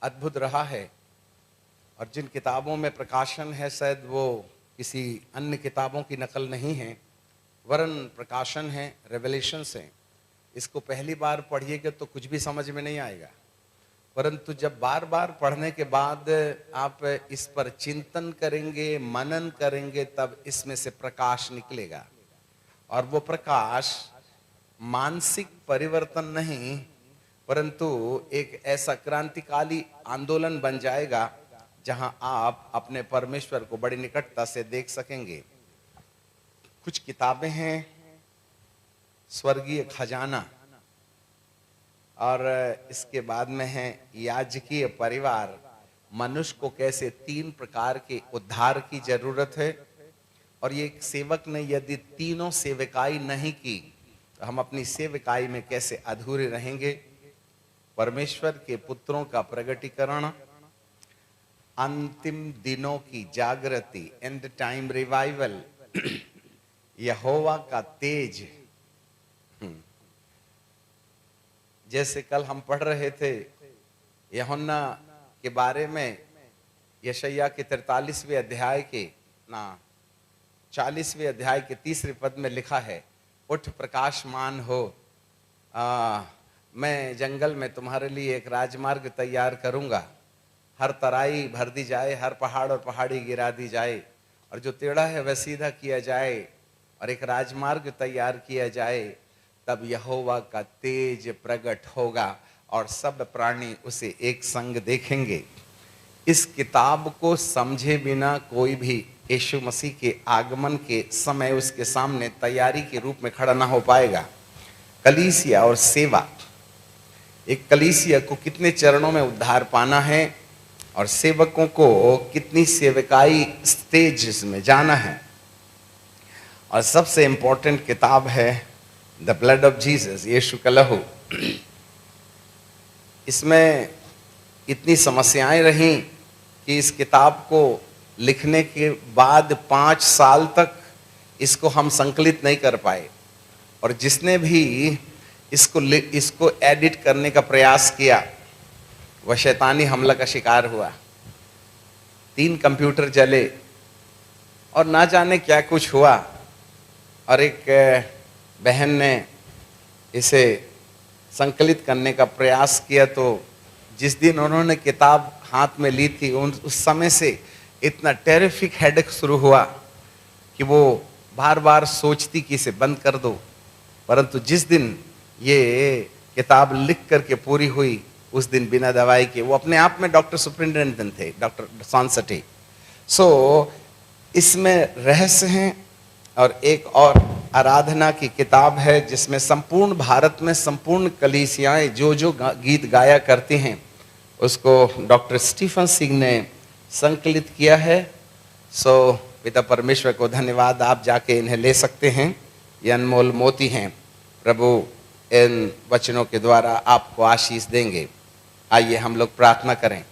अद्भुत रहा है। और जिन किताबों में प्रकाशन है शायद वो किसी अन्य किताबों की नकल नहीं है, वरन प्रकाशन है, रेवलेशंस हैं। इसको पहली बार पढ़िएगा तो कुछ भी समझ में नहीं आएगा, परंतु जब बार बार पढ़ने के बाद आप इस पर चिंतन करेंगे, मनन करेंगे, तब इसमें से प्रकाश निकलेगा। और वो प्रकाश मानसिक परिवर्तन नहीं, परंतु एक ऐसा क्रांतिकाली आंदोलन बन जाएगा जहां आप अपने परमेश्वर को बड़ी निकटता से देख सकेंगे। कुछ किताबें हैं स्वर्गीय खजाना, और इसके बाद में है याजकीय परिवार। मनुष्य को कैसे 3 प्रकार के उद्धार की जरूरत है, और ये एक सेवक ने यदि तीनों सेवकाई नहीं की तो हम अपनी सेवकाई में कैसे अधूरे रहेंगे। परमेश्वर के पुत्रों का प्रगटीकरण, अंतिम दिनों की जागृति, एंड टाइम रिवाइवल, यहोवा का तेज। जैसे कल हम पढ़ रहे थे यूहन्ना के बारे में, यशायाह के 43वें अध्याय के 40वें अध्याय के 3रे पद में लिखा है, उठ प्रकाशमान हो, मैं जंगल में तुम्हारे लिए एक राजमार्ग तैयार करूंगा। हर तराई भर दी जाए, हर पहाड़ और पहाड़ी गिरा दी जाए, और जो टेढ़ा है वह सीधा किया जाए, और एक राजमार्ग तैयार किया जाए। तब यहोवा का तेज प्रकट होगा और सब प्राणी उसे एक संग देखेंगे। इस किताब को समझे बिना कोई भी यीशु मसीह के आगमन के समय उसके सामने तैयारी के रूप में खड़ा ना हो पाएगा। कलीसिया और सेवा, एक कलीसिया को कितने चरणों में उद्धार पाना है और सेवकों को कितनी सेवकाई स्टेजेस में जाना है। और सबसे इंपॉर्टेंट किताब है द ब्लड ऑफ जीसस, यीशु का लहू। इसमें इतनी समस्याएं रहीं कि इस किताब को लिखने के बाद 5 साल तक इसको हम संकलित नहीं कर पाए, और जिसने भी इसको एडिट करने का प्रयास किया वह शैतानी हमला का शिकार हुआ। 3 कंप्यूटर जले और ना जाने क्या कुछ हुआ, और एक बहन ने इसे संकलित करने का प्रयास किया। तो जिस दिन उन्होंने किताब हाथ में ली थी, उस समय से इतना टेरिफिक हेडेक शुरू हुआ कि वो बार बार सोचती कि इसे बंद कर दो। परंतु जिस दिन ये किताब लिख करके पूरी हुई, उस दिन बिना दवाई के, वो अपने आप में डॉक्टर सुपरिटेंडेंट थे, डॉक्टर सॉन्सटी। सो इसमें रहस्य हैं। और एक और आराधना की किताब है जिसमें संपूर्ण भारत में संपूर्ण कलीसियाएं जो गीत गाया करती हैं उसको डॉक्टर स्टीफन सिंह ने संकलित किया है। सो पिता परमेश्वर को धन्यवाद, आप जाके इन्हें ले सकते हैं, ये अनमोल मोती हैं। प्रभु इन वचनों के द्वारा आपको आशीष देंगे। आइए हम लोग प्रार्थना करें।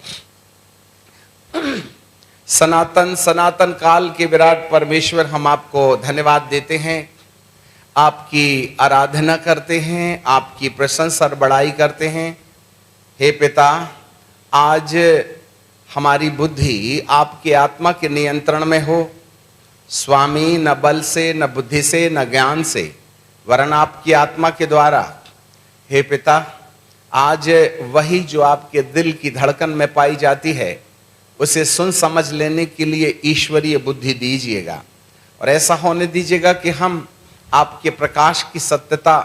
सनातन काल के विराट परमेश्वर, हम आपको धन्यवाद देते हैं, आपकी आराधना करते हैं, आपकी प्रशंसा और बड़ाई करते हैं। हे पिता, आज हमारी बुद्धि आपके आत्मा के नियंत्रण में हो। स्वामी, न बल से, न बुद्धि से, न ज्ञान से, वरन आपकी आत्मा के द्वारा। हे पिता, आज वही जो आपके दिल की धड़कन में पाई जाती है उसे सुन समझ लेने के लिए ईश्वरीय बुद्धि दीजिएगा, और ऐसा होने दीजिएगा कि हम आपके प्रकाश की सत्यता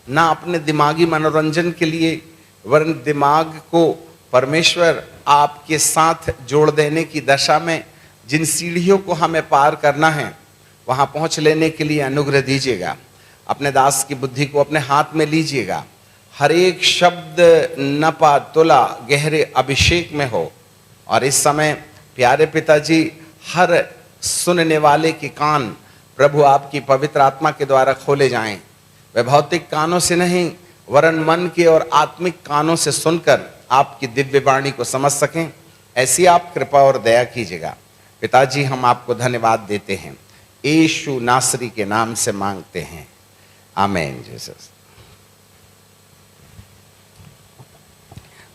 ना अपने दिमागी मनोरंजन के लिए, वरन दिमाग को परमेश्वर आपके साथ जोड़ देने की दशा में जिन सीढ़ियों को हमें पार करना है वहां पहुंच लेने के लिए अनुग्रह दीजिएगा। अपने दास की बुद्धि को अपने हाथ में लीजिएगा। हर एक शब्द नपा तुला गहरे अभिषेक में हो, और इस समय प्यारे पिताजी, हर सुनने वाले के कान प्रभु आपकी पवित्र आत्मा के द्वारा खोले जाएं। वे भौतिक कानों से नहीं, वरन मन के और आत्मिक कानों से सुनकर आपकी दिव्य वाणी को समझ सकें। ऐसी आप कृपा और दया कीजिएगा। पिताजी, हम आपको धन्यवाद देते हैं, यीशु नासरी के नाम से मांगते हैं, आमीन। जीसस।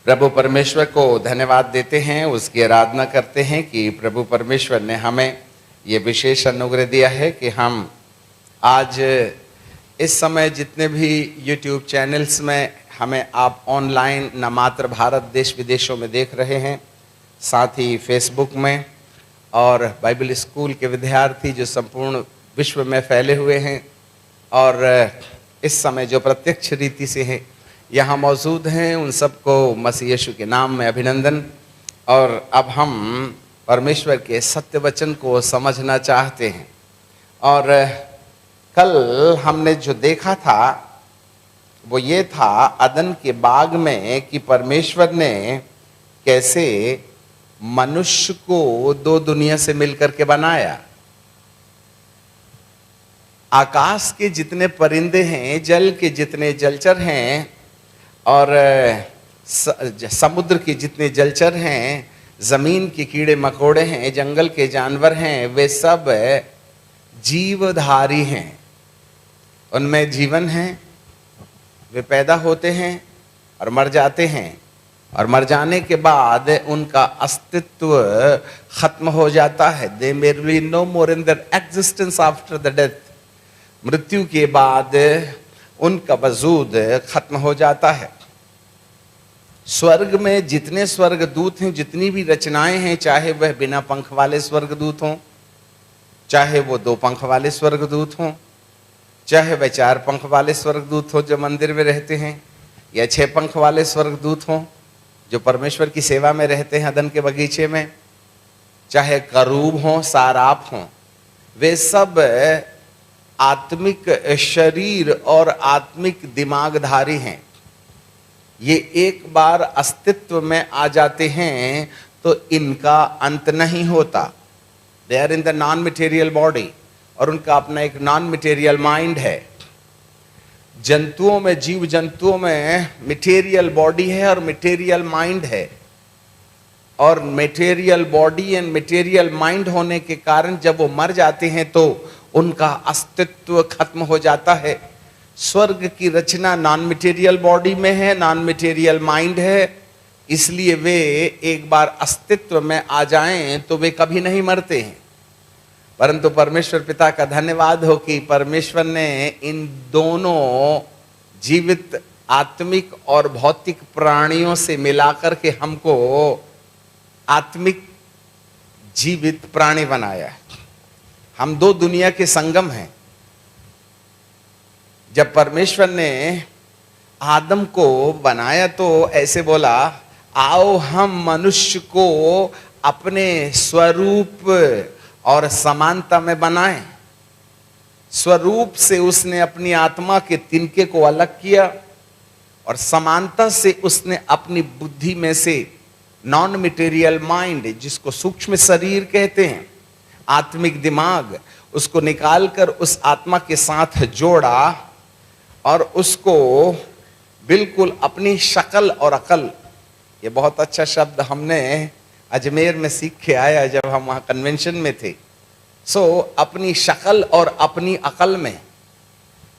प्रभु परमेश्वर को धन्यवाद देते हैं, उसकी आराधना करते हैं कि प्रभु परमेश्वर ने हमें ये विशेष अनुग्रह दिया है कि हम आज इस समय जितने भी YouTube चैनल्स में हमें आप ऑनलाइन न मात्र भारत देश विदेशों में देख रहे हैं, साथ ही फेसबुक में और बाइबल स्कूल के विद्यार्थी जो संपूर्ण विश्व में फैले हुए हैं और इस समय जो प्रत्यक्ष रीति से हैं यहाँ मौजूद हैं, उन सबको मसीह यीशु के नाम में अभिनंदन। और अब हम परमेश्वर के सत्य वचन को समझना चाहते हैं। और कल हमने जो देखा था वो ये था अदन के बाग में कि परमेश्वर ने कैसे मनुष्य को दो दुनिया से मिलकर के बनाया। आकाश के जितने परिंदे हैं, जल के जितने जलचर हैं और समुद्र के जितने जलचर हैं, जमीन के कीड़े मकोड़े हैं, जंगल के जानवर हैं, वे सब जीवधारी हैं। उनमें जीवन है, वे पैदा होते हैं और मर जाते हैं और मर जाने के बाद उनका अस्तित्व खत्म हो जाता है। They may be no more in their existence after the death। मृत्यु के बाद उनका वजूद खत्म हो जाता है। स्वर्ग में जितने स्वर्गदूत हैं, जितनी भी रचनाएं हैं, चाहे वह बिना पंख वाले स्वर्गदूत हों, चाहे वो दो पंख वाले स्वर्गदूत हों, चाहे वह चार पंख वाले स्वर्गदूत हों जो मंदिर में रहते हैं, या 6 पंख वाले स्वर्गदूत हों जो परमेश्वर की सेवा में रहते हैं अदन के बगीचे में, चाहे करूब हों, साराप हों, वे सब आत्मिक शरीर और आत्मिक दिमागधारी हैं। ये एक बार अस्तित्व में आ जाते हैं तो इनका अंत नहीं होता। They are in the non material body और उनका अपना एक नॉन मटेरियल माइंड है। जंतुओं में, जीव जंतुओं में मटेरियल बॉडी है और मटेरियल माइंड है। और material body and material mind होने के कारण जब वो मर जाते हैं तो उनका अस्तित्व खत्म हो जाता है। स्वर्ग की रचना नॉन मटेरियल बॉडी में है, नॉन मटेरियल माइंड है, इसलिए वे एक बार अस्तित्व में आ जाएं तो वे कभी नहीं मरते हैं। परंतु परमेश्वर पिता का धन्यवाद हो कि परमेश्वर ने इन दोनों जीवित आत्मिक और भौतिक प्राणियों से मिलाकर के हमको आत्मिक जीवित प्राणी बनाया। हम दो दुनिया के संगम हैं। जब परमेश्वर ने आदम को बनाया तो ऐसे बोला, आओ हम मनुष्य को अपने स्वरूप और समानता में बनाएं। स्वरूप से उसने अपनी आत्मा के तिनके को अलग किया और समानता से उसने अपनी बुद्धि में से नॉन मटेरियल माइंड, जिसको सूक्ष्म शरीर कहते हैं, आत्मिक दिमाग, उसको निकालकर उस आत्मा के साथ जोड़ा और उसको बिल्कुल अपनी शक्ल और अकल, ये बहुत अच्छा शब्द हमने अजमेर में सीख के आया जब हम वहाँ कन्वेंशन में थे। अपनी शक्ल और अपनी अकल में,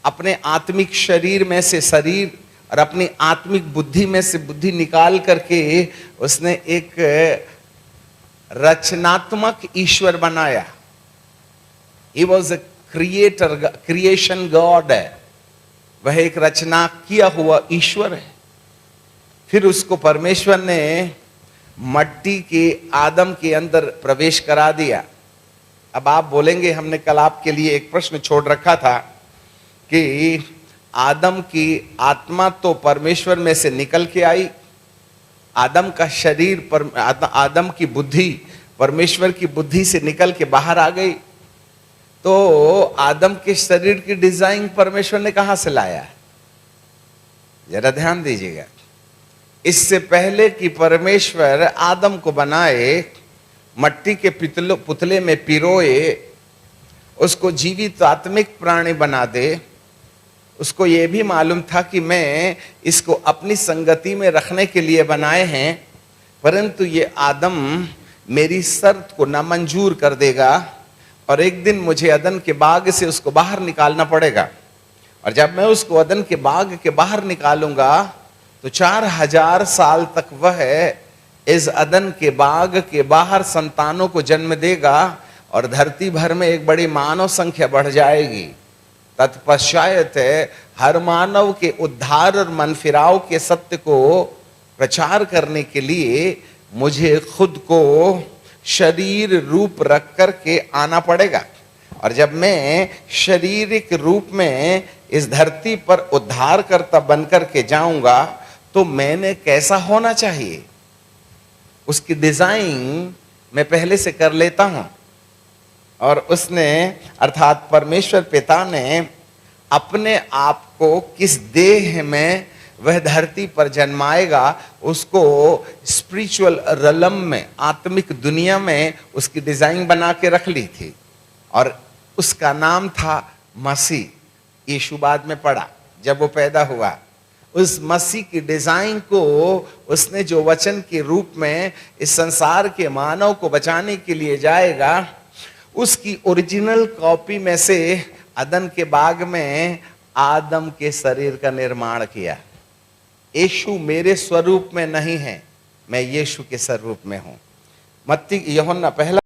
अपने आत्मिक शरीर में से शरीर और अपनी आत्मिक बुद्धि में से बुद्धि निकाल करके उसने एक रचनात्मक ईश्वर बनाया। He was a creator, creation God है। वह एक रचना किया हुआ ईश्वर है। फिर उसको परमेश्वर ने मट्टी के आदम के अंदर प्रवेश करा दिया। अब आप बोलेंगे, हमने कल आपके लिए एक प्रश्न छोड़ रखा था कि आदम की आत्मा तो परमेश्वर में से निकल के आई, आदम का शरीर पर, आदम की बुद्धि परमेश्वर की बुद्धि से निकल के बाहर आ गई, तो आदम के शरीर की डिजाइन परमेश्वर ने कहां से लाया? जरा ध्यान दीजिएगा। इससे पहले कि परमेश्वर आदम को बनाए, मट्टी के पुतले में पिरोए, उसको जीवित आत्मिक प्राणी बना दे, उसको ये भी मालूम था कि मैं इसको अपनी संगति में रखने के लिए बनाए हैं, परंतु ये आदम मेरी शर्त को नामंजूर कर देगा और एक दिन मुझे अदन के बाग से उसको बाहर निकालना पड़ेगा। और जब मैं उसको अदन के बाग के बाहर निकालूंगा तो 4000 साल तक वह इस अदन के बाग के बाहर संतानों को जन्म देगा और धरती भर में एक बड़ी मानव संख्या बढ़ जाएगी। तत्पश्चात हर मानव के उद्धार और मनफिराव के सत्य को प्रचार करने के लिए मुझे खुद को शरीर रूप रख कर के आना पड़ेगा। और जब मैं शारीरिक रूप में इस धरती पर उद्धारकर्ता बनकर के जाऊंगा तो मैंने कैसा होना चाहिए, उसकी डिजाइन मैं पहले से कर लेता हूं। और उसने अर्थात परमेश्वर पिता ने अपने आप को किस देह में वह धरती पर जन्माएगा उसको स्पिरिचुअल रलम में, आत्मिक दुनिया में उसकी डिजाइन बना के रख ली थी और उसका नाम था मसीह। यीशु बाद में पड़ा जब वो पैदा हुआ। उस मसीह की डिजाइन को उसने जो वचन के रूप में इस संसार के मानव को बचाने के लिए जाएगा, उसकी ओरिजिनल कॉपी में से अदन के बाग में आदम के शरीर का निर्माण किया। यीशु मेरे स्वरूप में नहीं है, मैं यीशु के स्वरूप में हूं। मत्ती यूहन्ना पहला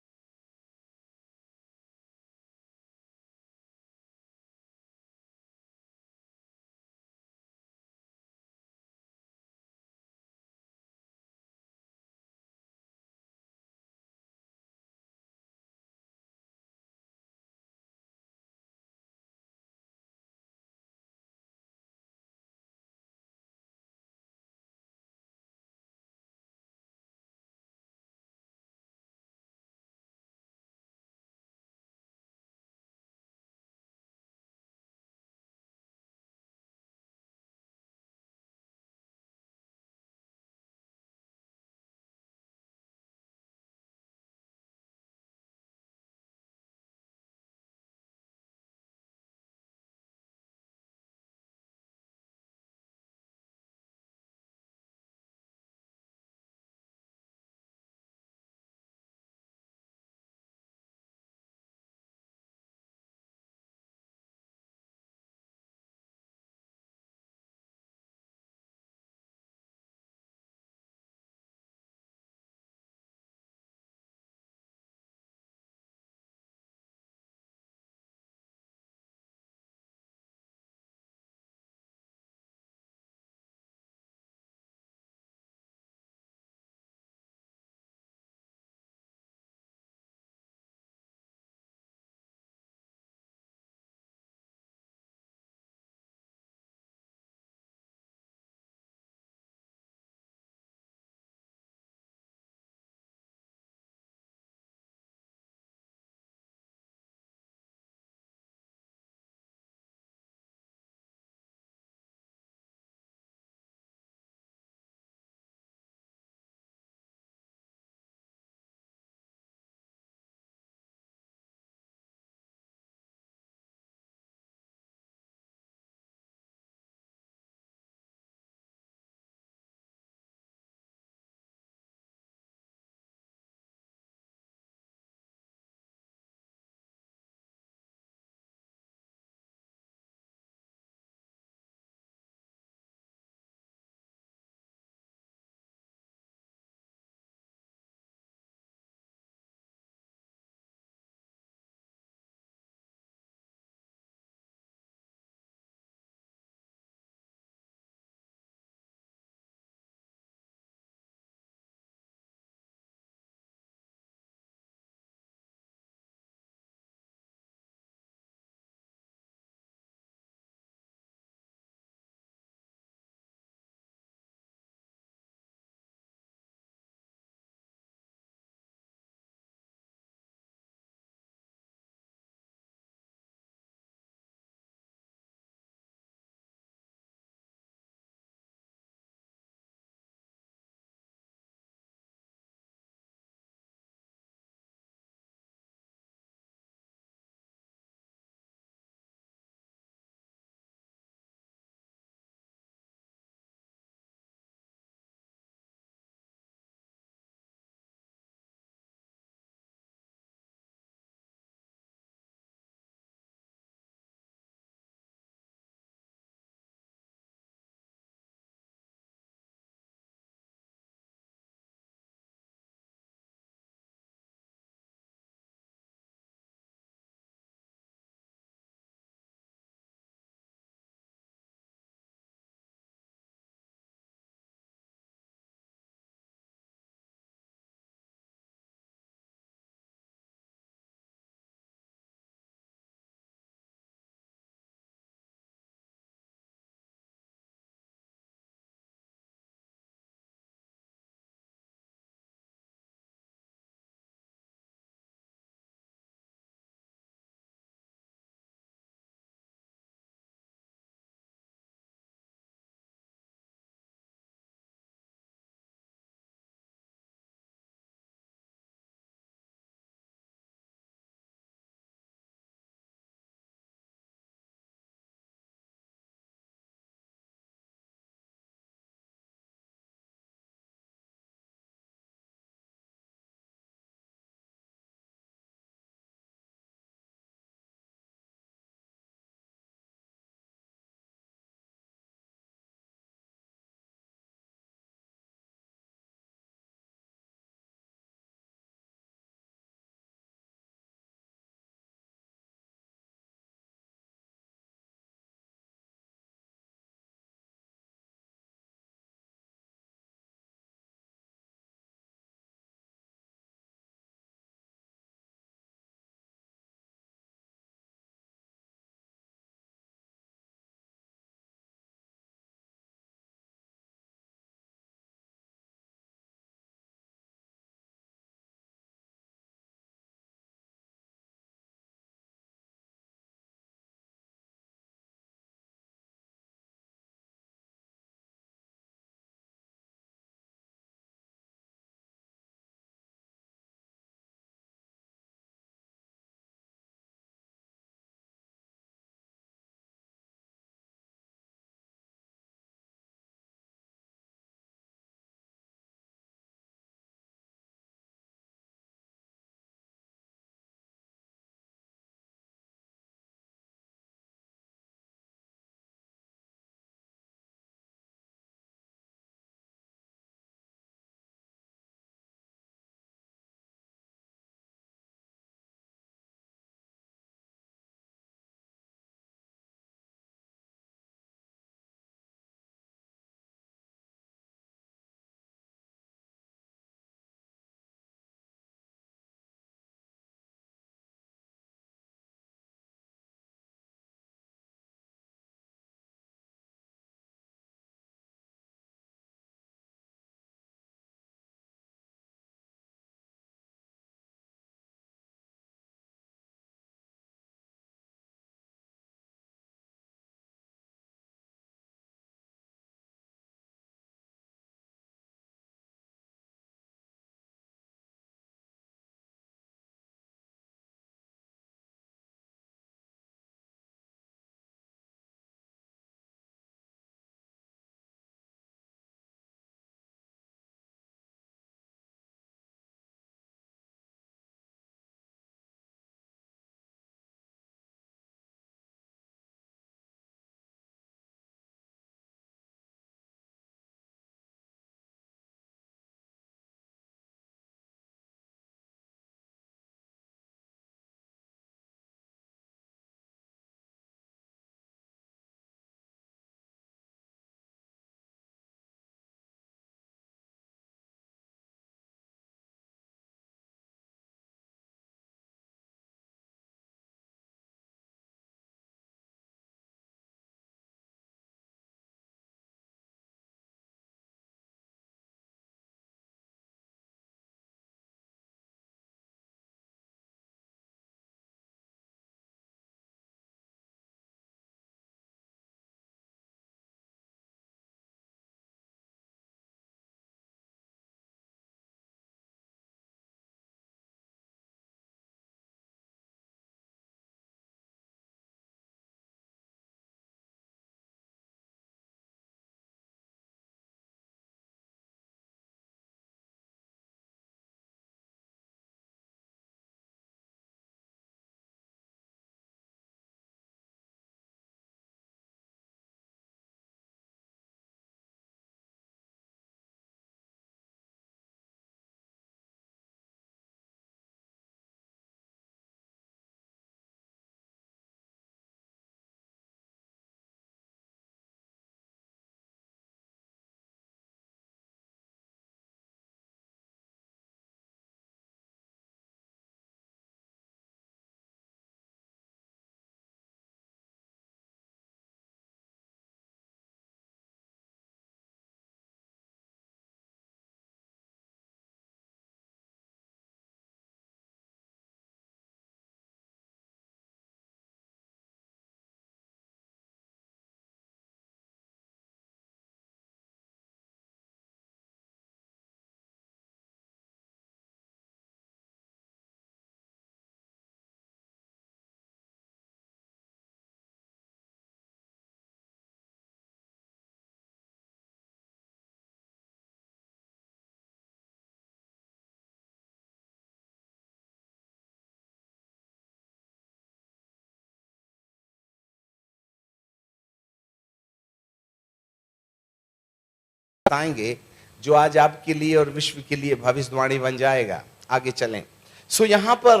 बताएंगे जो आज आपके लिए और विश्व के लिए भविष्यवाणी बन जाएगा। आगे चलें। सो यहां पर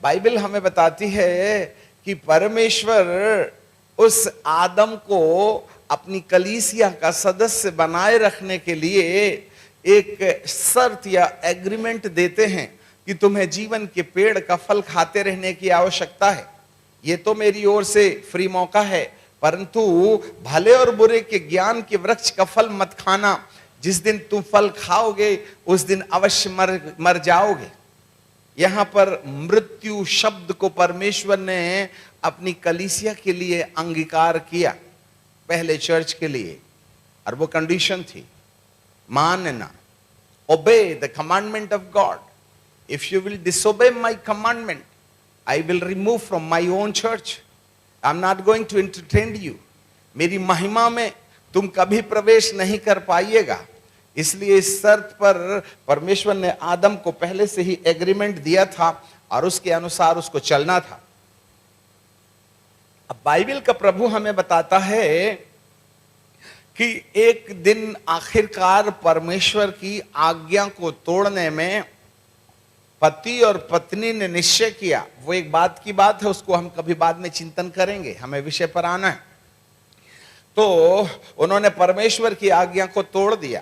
बाइबल हमें बताती है कि परमेश्वर उस आदम को अपनी कलीसिया का सदस्य बनाए रखने के लिए एक शर्त या एग्रीमेंट देते हैं कि तुम्हें जीवन के पेड़ का फल खाते रहने की आवश्यकता है। ये तो मेरी ओर से फ्री मौका है, परंतु भले और बुरे के ज्ञान के वृक्ष का फल मत खाना। जिस दिन तुम फल खाओगे उस दिन अवश्य मर जाओगे। यहां पर मृत्यु शब्द को परमेश्वर ने अपनी कलीसिया के लिए अंगीकार किया, पहले चर्च के लिए, और वो कंडीशन थी मानना, obey the commandment of God. If you will disobey my commandment I will remove from my own church. I'm not going to entertain you. मेरी महिमा में तुम कभी प्रवेश नहीं कर पाइएगा। इसलिए इस शर्त पर परमेश्वर ने आदम को पहले से ही एग्रीमेंट दिया था और उसके अनुसार उसको चलना था। अब बाइबल का प्रभु हमें बताता है कि एक दिन आखिरकार परमेश्वर की आज्ञा को तोड़ने में पति और पत्नी ने निश्चय किया। वो एक बात की बात है, उसको हम कभी बाद में चिंतन करेंगे, हमें विषय पर आना है। तो उन्होंने परमेश्वर की आज्ञा को तोड़ दिया,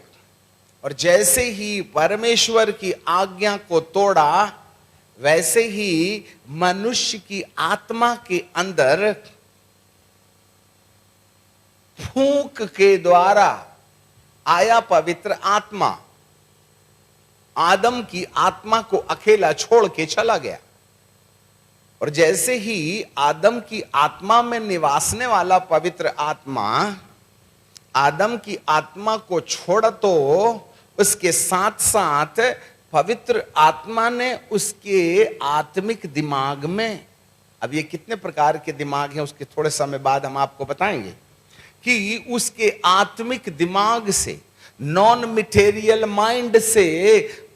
और जैसे ही परमेश्वर की आज्ञा को तोड़ा वैसे ही मनुष्य की आत्मा के अंदर फूंक के द्वारा आया पवित्र आत्मा आदम की आत्मा को अकेला छोड़ के चला गया। और जैसे ही आदम की आत्मा में निवासने वाला पवित्र आत्मा आदम की आत्मा को छोड़ा, तो उसके साथ साथ पवित्र आत्मा ने उसके आत्मिक दिमाग में, अब ये कितने प्रकार के दिमाग हैं उसके थोड़े समय बाद हम आपको बताएंगे, कि उसके आत्मिक दिमाग से, नॉन मटेरियल माइंड से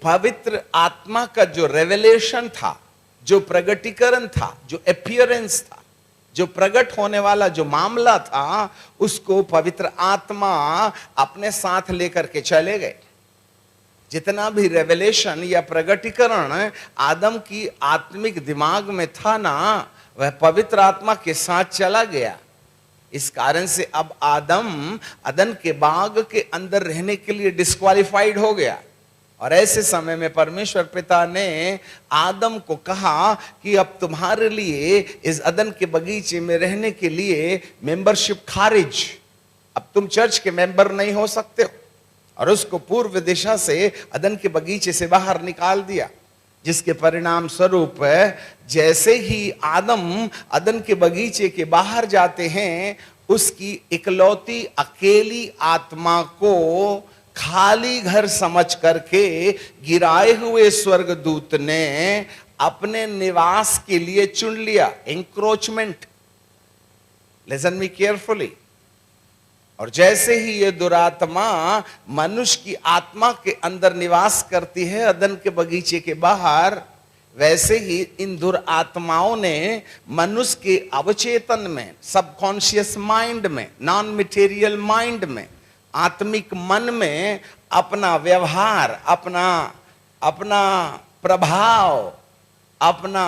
पवित्र आत्मा का जो रेवलेशन था, जो प्रगटीकरण था, जो अपीयरेंस था, जो प्रकट होने वाला जो मामला था, उसको पवित्र आत्मा अपने साथ लेकर के चले गए। जितना भी रेवलेशन या प्रगटीकरण आदम की आत्मिक दिमाग में था ना, वह पवित्र आत्मा के साथ चला गया। इस कारण से अब आदम अदन के बाग के अंदर रहने के लिए डिस्क्वालिफाइड हो गया। और ऐसे समय में परमेश्वर पिता ने आदम को कहा कि अब तुम्हारे लिए इस अदन के बगीचे में रहने के लिए मेंबरशिप खारिज, अब तुम चर्च के मेंबर नहीं हो सकते हो। और उसको पूर्व दिशा से अदन के बगीचे से बाहर निकाल दिया, जिसके परिणाम स्वरूप जैसे ही आदम अदन के बगीचे के बाहर जाते हैं, उसकी इकलौती अकेली आत्मा को खाली घर समझ करके गिराए हुए स्वर्गदूत ने अपने निवास के लिए चुन लिया। Encroachment, listen me carefully. और जैसे ही ये दुरात्मा मनुष्य की आत्मा के अंदर निवास करती है अदन के बगीचे के बाहर, वैसे ही इन दुरात्माओं ने मनुष्य के अवचेतन में, सबकॉन्शियस माइंड में, नॉन मटेरियल माइंड में, आत्मिक मन में अपना व्यवहार, अपना प्रभाव, अपना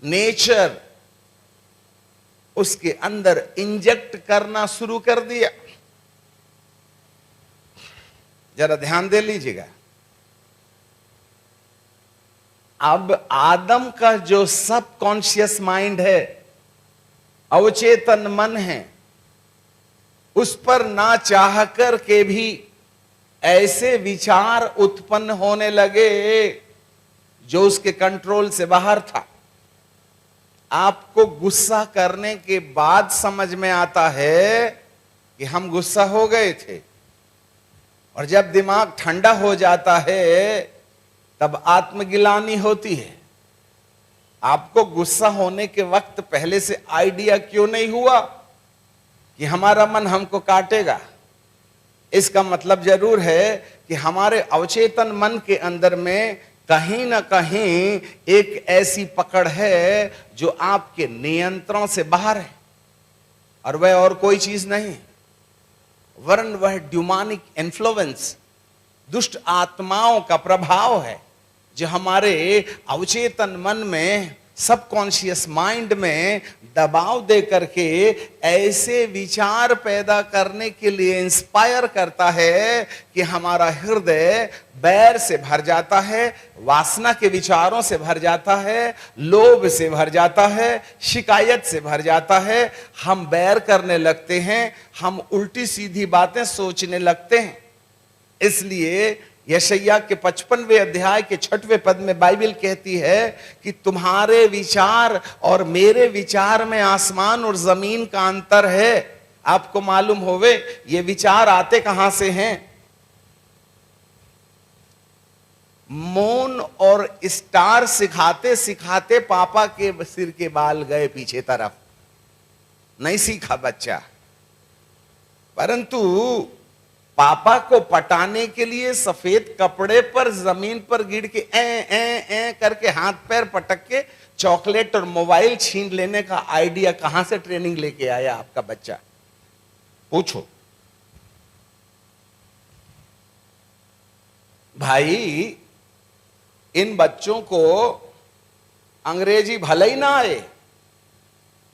नेचर उसके अंदर इंजेक्ट करना शुरू कर दिया। जरा ध्यान दे लीजिएगा। अब आदम का जो सबकॉन्शियस माइंड है, अवचेतन मन है, उस पर ना चाह कर के भी ऐसे विचार उत्पन्न होने लगे जो उसके कंट्रोल से बाहर था। आपको गुस्सा करने के बाद समझ में आता है कि हम गुस्सा हो गए थे, और जब दिमाग ठंडा हो जाता है तब आत्मगिलानी होती है। आपको गुस्सा होने के वक्त पहले से आइडिया क्यों नहीं हुआ कि हमारा मन हमको काटेगा? इसका मतलब जरूर है कि हमारे अवचेतन मन के अंदर में कहीं ना कहीं एक ऐसी पकड़ है जो आपके नियंत्रण से बाहर है, और वह और कोई चीज नहीं। वरन वह ड्यूमानिक इन्फ्लुएंस, दुष्ट आत्माओं का प्रभाव है जो हमारे अवचेतन मन में, सबकॉन्शियस माइंड में दबाव दे करके ऐसे विचार पैदा करने के लिए इंस्पायर करता है कि हमारा हृदय बैर से भर जाता है, वासना के विचारों से भर जाता है, लोभ से भर जाता है, शिकायत से भर जाता है। हम बैर करने लगते हैं, हम उल्टी सीधी बातें सोचने लगते हैं। इसलिए यशायाह के 55वें अध्याय के 6वें पद में बाइबल कहती है कि तुम्हारे विचार और मेरे विचार में आसमान और जमीन का अंतर है। आपको मालूम होवे ये विचार आते कहां से हैं? मौन और स्टार सिखाते सिखाते पापा के सिर के बाल गए पीछे तरफ, नहीं सीखा बच्चा। परंतु पापा को पटाने के लिए सफेद कपड़े पर जमीन पर गिर के ए करके हाथ पैर पटक के चॉकलेट और मोबाइल छीन लेने का आइडिया कहां से ट्रेनिंग लेके आया आपका बच्चा? पूछो भाई। इन बच्चों को अंग्रेजी भले ही ना आए,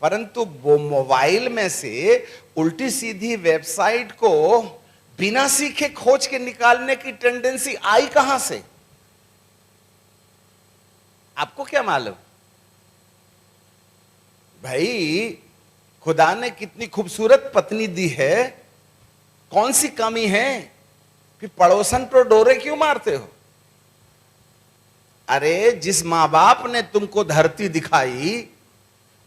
परंतु वो मोबाइल में से उल्टी सीधी वेबसाइट को बिना सीखे खोज के निकालने की टेंडेंसी आई कहां से? आपको क्या मालूम? भाई खुदा ने कितनी खूबसूरत पत्नी दी है, कौन सी कमी है कि पड़ोसन पर डोरे क्यों मारते हो? अरे जिस मां बाप ने तुमको धरती दिखाई,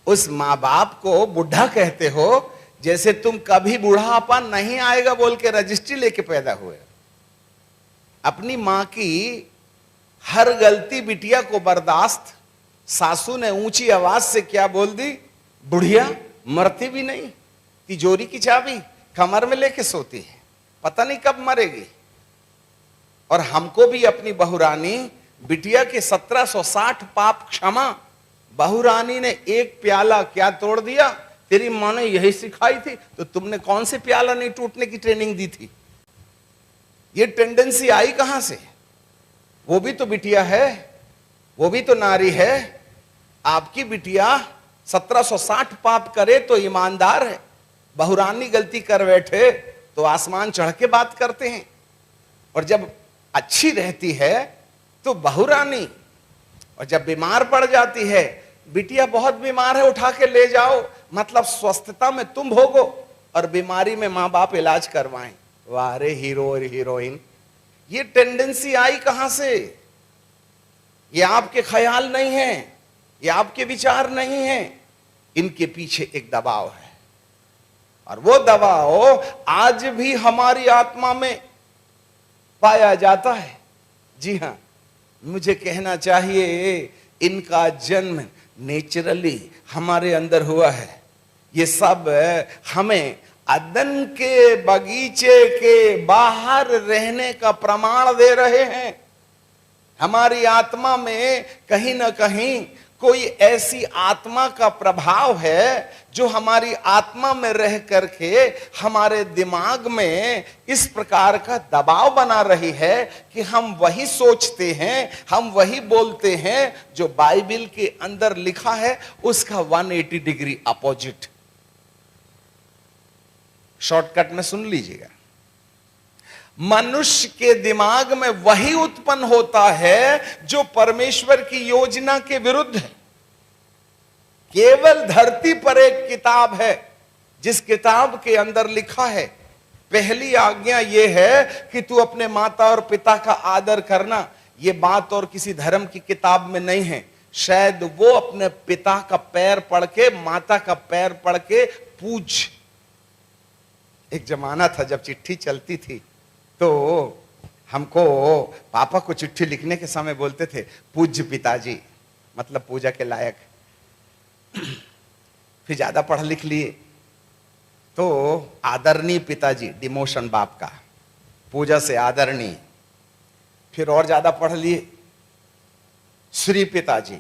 उस मां बाप को बुढ़ा कहते हो, जैसे तुम कभी बुढ़ापा नहीं आएगा बोल के रजिस्ट्री लेके पैदा हुए। अपनी मां की हर गलती बिटिया को बर्दाश्त। सासू ने ऊंची आवाज से क्या बोल दी? बुढ़िया मरती भी नहीं, तिजोरी की चाबी कमर में लेके सोती है, पता नहीं कब मरेगी। और हमको भी अपनी बहुरानी बिटिया के 1760 पाप क्षमा। बहुरानी ने एक प्याला क्या तोड़ दिया? तेरी मां ने यही सिखाई थी, तो तुमने कौन से प्याला नहीं टूटने की ट्रेनिंग दी थी? ये टेंडेंसी आई कहां से? वो भी तो बिटिया है, वो भी तो नारी है। आपकी बिटिया 1760 पाप करे तो ईमानदार है, बहुरानी गलती कर बैठे तो आसमान चढ़ के बात करते हैं। और जब अच्छी रहती है तो बहुरानी, और जब बीमार पड़ जाती है, बिटिया बहुत बीमार है उठा के ले जाओ, मतलब स्वस्थता में तुम भोगो और बीमारी में मां बाप इलाज करवाएं। वाह रे हीरो और हीरोइन। ये टेंडेंसी आई कहां से? ये आपके ख्याल नहीं है, ये आपके विचार नहीं है, इनके पीछे एक दबाव है। और वो दबाव आज भी हमारी आत्मा में पाया जाता है। जी हां, मुझे कहना चाहिए इनका जन्म नेचुरली हमारे अंदर हुआ है। ये सब हमें अदन के बगीचे के बाहर रहने का प्रमाण दे रहे हैं। हमारी आत्मा में कहीं ना कहीं कोई ऐसी आत्मा का प्रभाव है जो हमारी आत्मा में रह करके हमारे दिमाग में इस प्रकार का दबाव बना रही है कि हम वही सोचते हैं, हम वही बोलते हैं जो बाइबल के अंदर लिखा है, उसका 180 डिग्री अपोजिट। शॉर्टकट में सुन लीजिएगा। मनुष्य के दिमाग में वही उत्पन्न होता है जो परमेश्वर की योजना के विरुद्ध है। केवल धरती पर एक किताब है जिस किताब के अंदर लिखा है, पहली आज्ञा यह है कि तू अपने माता और पिता का आदर करना। यह बात और किसी धर्म की किताब में नहीं है। शायद वो अपने पिता का पैर पड़ के, माता का पैर पड़ के पूज। एक जमाना था जब चिट्ठी चलती थी तो हमको पापा को चिट्ठी लिखने के समय बोलते थे पूज्य पिताजी, मतलब पूजा के लायक। फिर ज्यादा पढ़ लिख लिए तो आदरणीय पिताजी, डिमोशन बाप का, पूजा से आदरणीय। फिर और ज्यादा पढ़ लिए श्री पिताजी,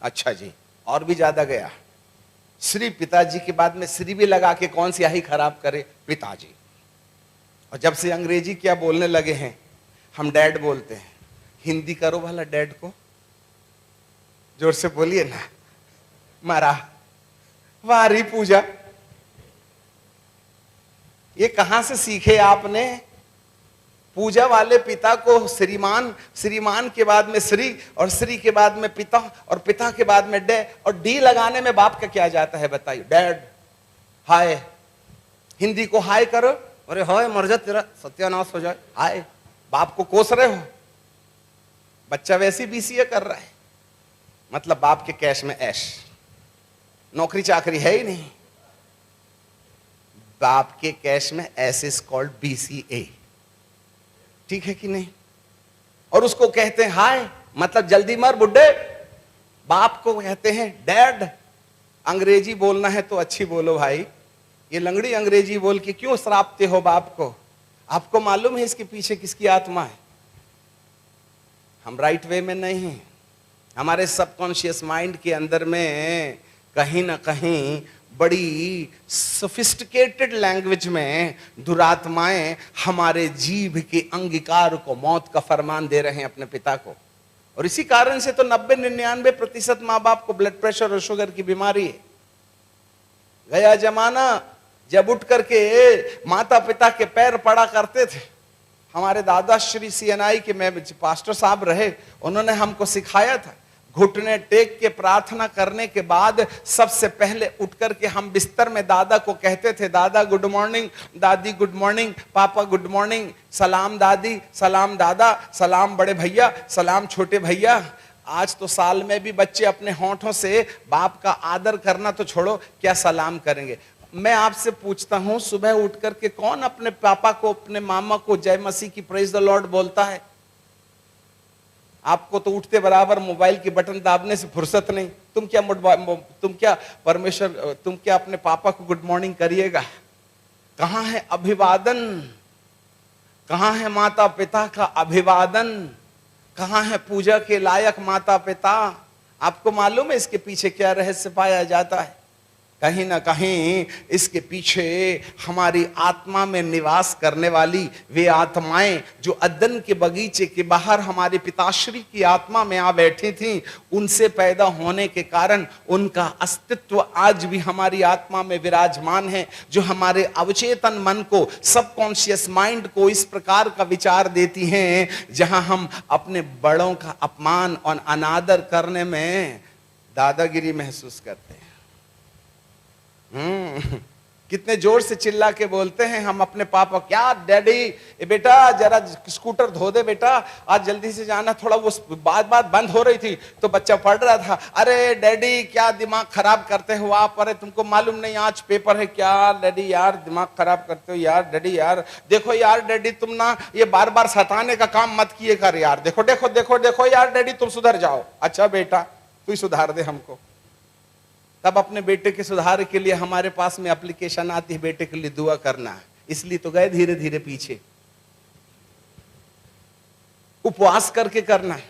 अच्छा जी, और भी ज्यादा गया। श्री पिताजी के बाद में श्री भी लगा के कौन सी आही खराब करे, पिताजी। और जब से अंग्रेजी क्या बोलने लगे हैं, हम डैड बोलते हैं। हिंदी करो भला डैड को, जोर से बोलिए ना। मारा वारी पूजा, ये कहां से सीखे आपने? पूजा वाले पिता को श्रीमान, श्रीमान के बाद में श्री, और श्री के बाद में पिता, और पिता के बाद में डे, और डी लगाने में बाप का क्या जाता है बताइए? डैड, हाय। हिंदी को हाय करो, अरे हाय मर जा तेरा सत्यानाश हो जाए, हाय। बाप को कोस रहे हो। बच्चा वैसे बीसीए कर रहा है, मतलब बाप के कैश में ऐश, नौकरी चाकरी है ही नहीं। बाप के कैश में ऐश इज कॉल्ड बीसीए, ठीक है कि नहीं? और उसको कहते हैं हाय, मतलब जल्दी मर बुड्ढे। बाप को कहते हैं डैड। अंग्रेजी बोलना है तो अच्छी बोलो भाई, ये लंगड़ी अंग्रेजी बोल के क्यों श्रापते हो बाप को? आपको मालूम है इसके पीछे किसकी आत्मा है? हम राइट वे में नहीं हैं। हमारे सबकॉन्शियस माइंड के अंदर में कहीं ना कहीं बड़ी सोफिस्टिकेटेड लैंग्वेज में दुरात्माएं हमारे जीभ के अंगीकार को मौत का फरमान दे रहे हैं अपने पिता को। और इसी कारण से तो 90-99% माँ बाप को ब्लड प्रेशर और शुगर की बीमारी है। गया जमाना जब उठ करके माता पिता के पैर पड़ा करते थे। हमारे दादा श्री CNI के में पास्टर साहब रहे, उन्होंने हमको सिखाया था, घुटने टेक के प्रार्थना करने के बाद सबसे पहले उठ करके हम बिस्तर में दादा को कहते थे, दादा गुड मॉर्निंग, दादी गुड मॉर्निंग, पापा गुड मॉर्निंग, सलाम दादी, सलाम दादा, सलाम बड़े भैया, सलाम छोटे भैया। आज तो साल में भी बच्चे अपने होंठों से बाप का आदर करना तो छोड़ो, क्या सलाम करेंगे? मैं आपसे पूछता हूं, सुबह उठ करके कौन अपने पापा को, अपने मामा को जय मसीह की प्रेज द लॉर्ड बोलता है? आपको तो उठते बराबर मोबाइल की बटन दाबने से फुर्सत नहीं। तुम क्या परमेश्वर, तुम क्या अपने पापा को गुड मॉर्निंग करिएगा? कहां है अभिवादन? कहां है माता पिता का अभिवादन? कहां है पूजा के लायक माता पिता? आपको मालूम है इसके पीछे क्या रहस्य पाया जाता है? कहीं ना कहीं इसके पीछे हमारी आत्मा में निवास करने वाली वे आत्माएं जो अदन के बगीचे के बाहर हमारे पिताश्री की आत्मा में आ बैठी थीं, उनसे पैदा होने के कारण उनका अस्तित्व आज भी हमारी आत्मा में विराजमान है, जो हमारे अवचेतन मन को, सबकॉन्शियस माइंड को इस प्रकार का विचार देती हैं, जहां हम अपने बड़ों का अपमान और अनादर करने में दादागिरी महसूस करते हैं। कितने जोर से चिल्ला के बोलते हैं हम अपने पापा, क्या डैडी बेटा जरा स्कूटर धो दे बेटा, आज जल्दी से जाना, थोड़ा वो बात बंद हो रही थी तो बच्चा पढ़ रहा था, अरे डैडी क्या दिमाग खराब करते हो आप, अरे तुमको मालूम नहीं आज पेपर है क्या? डैडी यार दिमाग खराब करते हो यार, डैडी यार देखो यार, डैडी तुम ना ये बार बार सताने का काम मत किए कर यार, देखो देखो देखो देखो यार डैडी तुम सुधर जाओ। अच्छा बेटा तू ही सुधार दे हमको। तब अपने बेटे के सुधार के लिए हमारे पास में एप्लीकेशन आती है, बेटे के लिए दुआ करना है, इसलिए तो गए धीरे धीरे पीछे। उपवास करके करना है,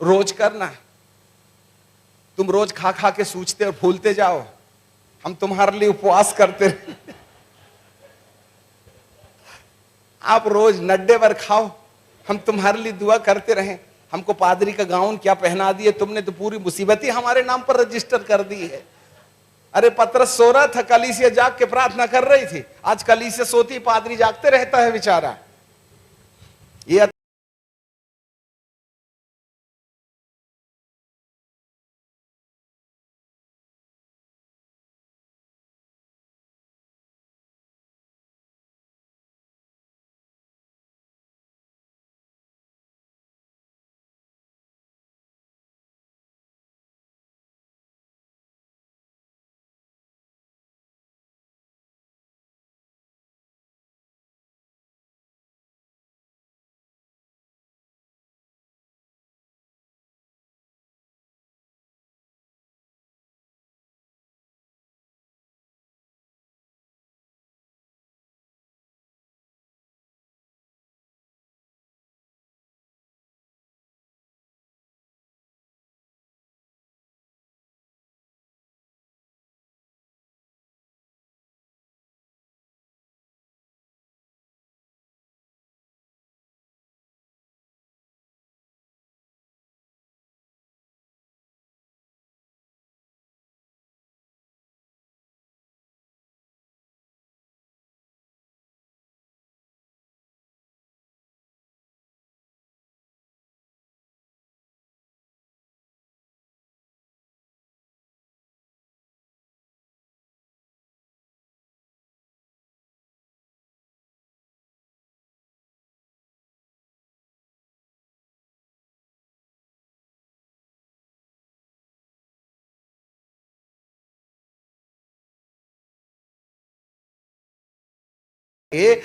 रोज करना है। तुम रोज खा खा के सूझते और फूलते जाओ, हम तुम्हारे लिए उपवास करते रहे। आप रोज नड्डे भर खाओ, हम तुम्हारे लिए दुआ करते रहे। हमको पादरी का गाउन क्या पहना दिए तुमने, तो पूरी मुसीबत ही हमारे नाम पर रजिस्टर कर दी है। अरे पतरस सो रहा था, कलीसिया जाग के प्रार्थना कर रही थी, आज कलीसिया सोती पादरी जागते रहता है बेचारा। ये ये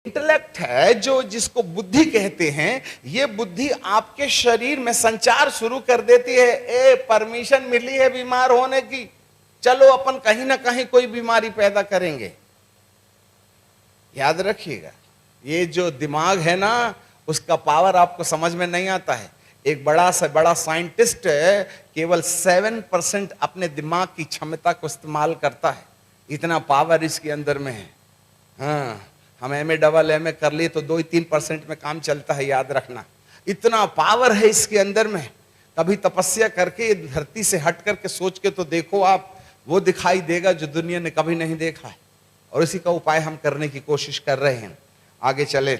इंटेलेक्ट है, जो जिसको बुद्धि कहते हैं, ये बुद्धि आपके शरीर में संचार शुरू कर देती है। ए, परमिशन मिली है बीमार होने की, चलो अपन कहीं ना कहीं कोई बीमारी पैदा करेंगे। याद रखिएगा, ये जो दिमाग है ना, उसका पावर आपको समझ में नहीं आता है। एक बड़ा से बड़ा साइंटिस्ट केवल 7% अपने दिमाग की क्षमता को इस्तेमाल करता है। इतना पावर इसके अंदर में है। हाँ, हम MA कर लिए तो 2-3% में काम चलता है, याद रखना। इतना पावर है इसके अंदर में। कभी तपस्या करके धरती से हट करके सोच के तो देखो आप, वो दिखाई देगा जो दुनिया ने कभी नहीं देखा है। और इसी का उपाय हम करने की कोशिश कर रहे हैं। आगे चले,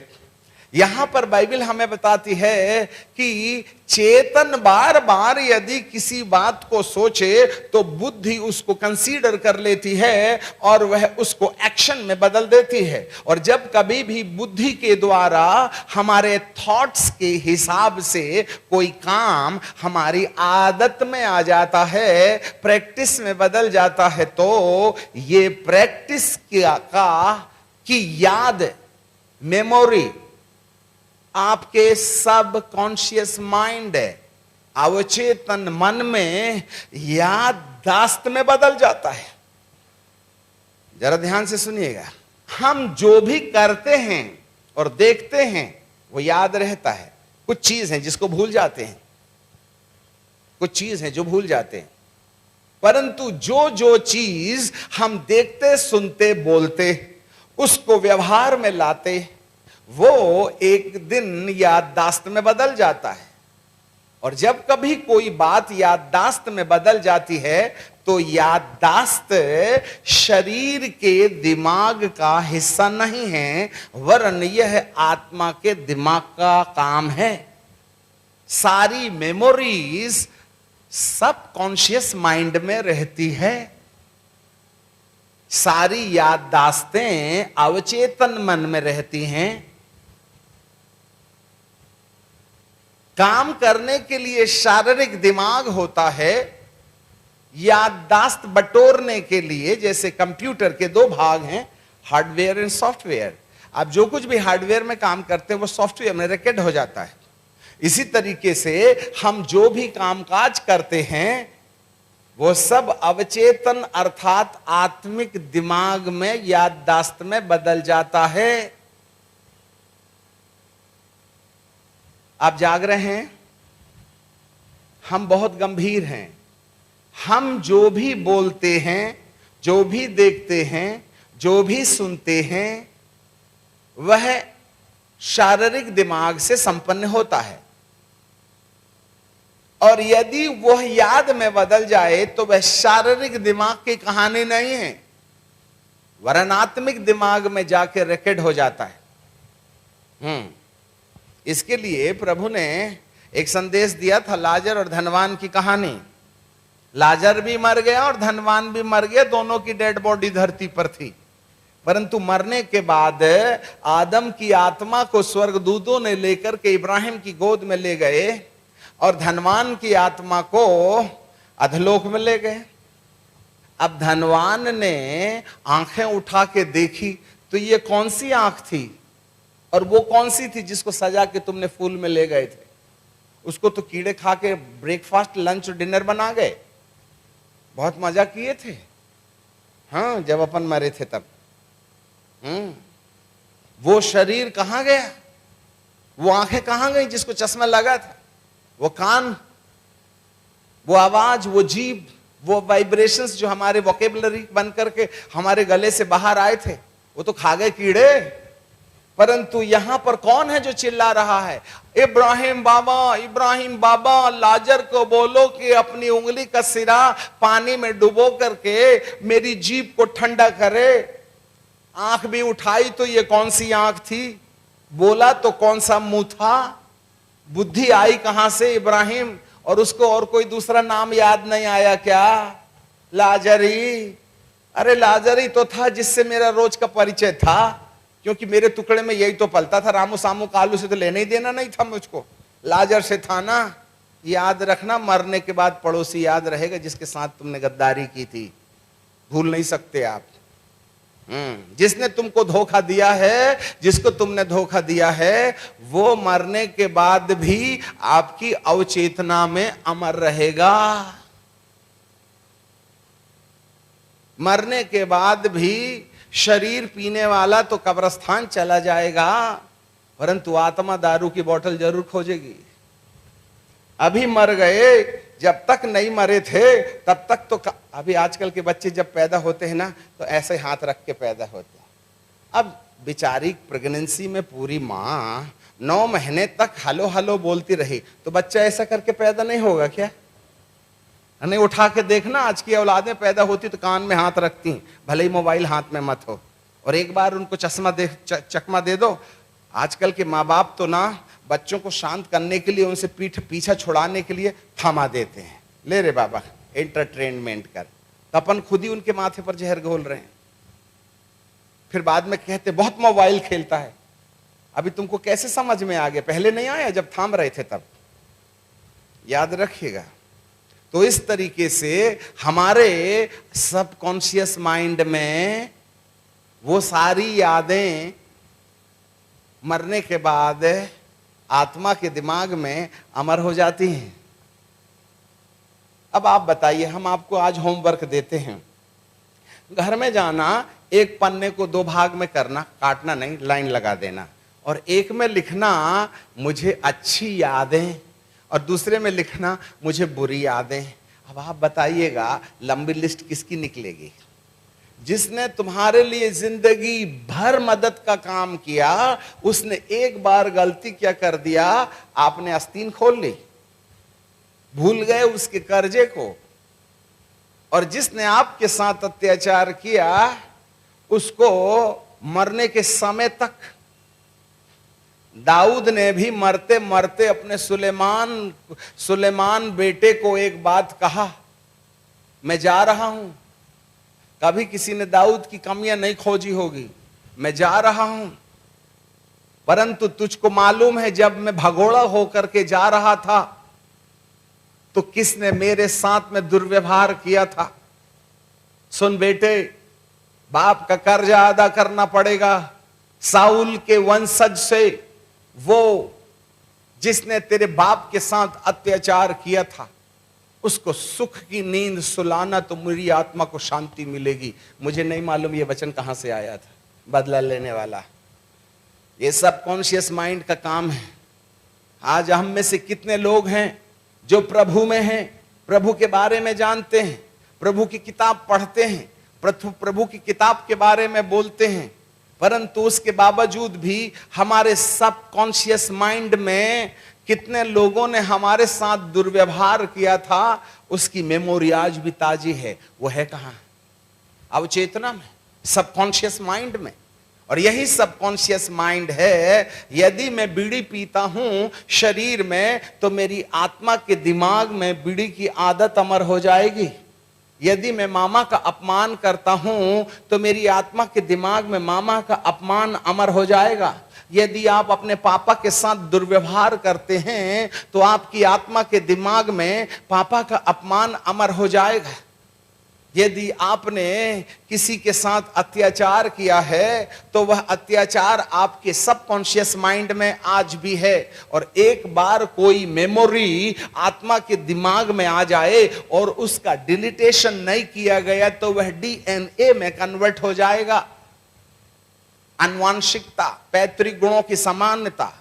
यहां पर बाइबल हमें बताती है कि चेतन बार बार यदि किसी बात को सोचे तो बुद्धि उसको कंसीडर कर लेती है और वह उसको एक्शन में बदल देती है। और जब कभी भी बुद्धि के द्वारा हमारे थॉट्स के हिसाब से कोई काम हमारी आदत में आ जाता है, प्रैक्टिस में बदल जाता है, तो ये प्रैक्टिस की याद, मेमोरी आपके सब कॉन्शियस माइंड है, अवचेतन मन में याददाश्त में बदल जाता है। जरा ध्यान से सुनिएगा, हम जो भी करते हैं और देखते हैं वो याद रहता है। कुछ चीज है जिसको भूल जाते हैं, कुछ चीज है जो भूल जाते हैं, परंतु जो जो चीज हम देखते, सुनते, बोलते, उसको व्यवहार में लाते, वो एक दिन याददाश्त में बदल जाता है। और जब कभी कोई बात याददाश्त में बदल जाती है तो याददाश्त शरीर के दिमाग का हिस्सा नहीं है, वरन यह आत्मा के दिमाग का काम है। सारी मेमोरीज सब कॉन्शियस माइंड में रहती है, सारी याददाश्तें अवचेतन मन में रहती हैं। काम करने के लिए शारीरिक दिमाग होता है, याददाश्त बटोरने के लिए, जैसे कंप्यूटर के 2 भाग हैं, हार्डवेयर एंड सॉफ्टवेयर। आप जो कुछ भी हार्डवेयर में काम करते हैं वो सॉफ्टवेयर में रिकॉर्ड हो जाता है। इसी तरीके से हम जो भी कामकाज करते हैं वो सब अवचेतन अर्थात आत्मिक दिमाग में, याददाश्त में बदल जाता है। आप जाग रहे हैं, हम बहुत गंभीर हैं। हम जो भी बोलते हैं, जो भी देखते हैं, जो भी सुनते हैं, वह शारीरिक दिमाग से संपन्न होता है। और यदि वह याद में बदल जाए तो वह शारीरिक दिमाग की कहानी नहीं है, वरन आत्मिक दिमाग में जाके रिकॉर्ड हो जाता है। इसके लिए प्रभु ने एक संदेश दिया था, लाजर और धनवान की कहानी। लाजर भी मर गया और धनवान भी मर गया, दोनों की डेड बॉडी धरती पर थी। परंतु मरने के बाद आदम की आत्मा को स्वर्गदूतों ने लेकर के इब्राहिम की गोद में ले गए और धनवान की आत्मा को अधलोक में ले गए। अब धनवान ने आंखें उठा के देखी तो ये कौन सी आंख थी और वो कौन सी थी जिसको सजा के तुमने फूल में ले गए थे? उसको तो कीड़े खा के ब्रेकफास्ट, लंच और डिनर बना गए, बहुत मजा किए थे। हाँ, जब अपन मरे थे तब। वो शरीर कहां गया? वो आंखें कहां गई जिसको चश्मा लगा था? वो कान, वो आवाज, वो जीभ, वो वाइब्रेशंस जो हमारे वोकेबलरी बन करके हमारे गले से बाहर आए थे, वो तो खा गए कीड़े। परंतु यहां पर कौन है जो चिल्ला रहा है? इब्राहिम बाबा, इब्राहिम बाबा, लाजर को बोलो कि अपनी उंगली का सिरा पानी में डुबो करके मेरी जीभ को ठंडा करे। आंख भी उठाई तो ये कौन सी आंख थी? बोला तो कौन सा मुंह था? बुद्धि आई कहां से इब्राहिम? और उसको और कोई दूसरा नाम याद नहीं आया क्या? लाजरी। अरे लाजरी तो था जिससे मेरा रोज का परिचय था, क्योंकि मेरे टुकड़े में यही तो पलता था। रामू सामू कालू से तो लेने ही देना नहीं था मुझको, लाजर से था ना। याद रखना, मरने के बाद पड़ोसी याद रहेगा जिसके साथ तुमने गद्दारी की थी, भूल नहीं सकते आप। जिसने तुमको धोखा दिया है, जिसको तुमने धोखा दिया है, वो मरने के बाद भी आपकी अवचेतना में अमर रहेगा। मरने के बाद भी शरीर पीने वाला तो कब्रिस्तान चला जाएगा, परंतु आत्मा दारू की बोतल जरूर खोजेगी। अभी मर गए, जब तक नहीं मरे थे तब तक तो अभी आजकल के बच्चे जब पैदा होते हैं ना, तो ऐसे हाथ रख के पैदा होते हैं। अब बेचारी प्रेगनेंसी में पूरी माँ 9 महीने तक हलो हलो बोलती रही, तो बच्चा ऐसा करके पैदा नहीं होगा क्या? नहीं, उठा के देखना, आज की औलादें पैदा होती तो कान में हाथ रखती, भले ही मोबाइल हाथ में मत हो, और एक बार उनको चकमा दे दो। आजकल के माँ बाप तो ना बच्चों को शांत करने के लिए, उनसे पीछा छुड़ाने के लिए थमा देते हैं, ले रे बाबा एंटरटेनमेंट कर, तो अपन खुद ही उनके माथे पर जहर घोल रहे हैं। फिर बाद में कहते बहुत मोबाइल खेलता है। अभी तुमको कैसे समझ में आ गया? पहले नहीं आया जब थाम रहे थे तब? याद रखिएगा। तो इस तरीके से हमारे सबकॉन्शियस माइंड में वो सारी यादें मरने के बाद आत्मा के दिमाग में अमर हो जाती हैं। अब आप बताइए, हम आपको आज होमवर्क देते हैं, घर में जाना, एक पन्ने को 2 भाग में करना, काटना नहीं, लाइन लगा देना, और एक में लिखना मुझे अच्छी यादें, और दूसरे में लिखना मुझे बुरी यादें। अब आप बताइएगा लंबी लिस्ट किसकी निकलेगी? जिसने तुम्हारे लिए जिंदगी भर मदद का काम किया, उसने एक बार गलती क्या कर दिया, आपने आस्तीन खोल ली, भूल गए उसके कर्जे को, और जिसने आपके साथ अत्याचार किया उसको मरने के समय तक, दाऊद ने भी मरते मरते अपने सुलेमान बेटे को एक बात कहा, मैं जा रहा हूं। कभी किसी ने दाऊद की कमियां नहीं खोजी होगी, मैं जा रहा हूं, परंतु तुझको मालूम है जब मैं भगोड़ा होकर के जा रहा था तो किसने मेरे साथ में दुर्व्यवहार किया था। सुन बेटे, बाप का कर्जा अदा करना पड़ेगा। साउल के वंशज से, वो जिसने तेरे बाप के साथ अत्याचार किया था, उसको सुख की नींद सुलाना तो मेरी आत्मा को शांति मिलेगी। मुझे नहीं मालूम ये वचन कहां से आया था, बदला लेने वाला। ये सब कॉन्शियस माइंड का काम है। आज हम में से कितने लोग हैं जो प्रभु में हैं, प्रभु के बारे में जानते हैं, प्रभु की किताब पढ़ते हैं, प्रभु की किताब के बारे में बोलते हैं, परंतु उसके बावजूद भी हमारे सब कॉन्शियस माइंड में कितने लोगों ने हमारे साथ दुर्व्यवहार किया था, उसकी मेमोरी आज भी ताजी है। वो है कहां? अवचेतना में, सबकॉन्शियस माइंड में। और यही सबकॉन्शियस माइंड है, यदि मैं बीड़ी पीता हूं शरीर में, तो मेरी आत्मा के दिमाग में बीड़ी की आदत अमर हो जाएगी। यदि मैं मामा का अपमान करता हूं तो मेरी आत्मा के दिमाग में मामा का अपमान अमर हो जाएगा। यदि आप अपने पापा के साथ दुर्व्यवहार करते हैं तो आपकी आत्मा के दिमाग में पापा का अपमान अमर हो जाएगा। यदि आपने किसी के साथ अत्याचार किया है तो वह अत्याचार आपके सबकॉन्शियस माइंड में आज भी है। और एक बार कोई मेमोरी आत्मा के दिमाग में आ जाए और उसका डिलीटेशन नहीं किया गया तो वह डीएनए में कन्वर्ट हो जाएगा। आनुवंशिकता, पैतृक गुणों की सामान्यता,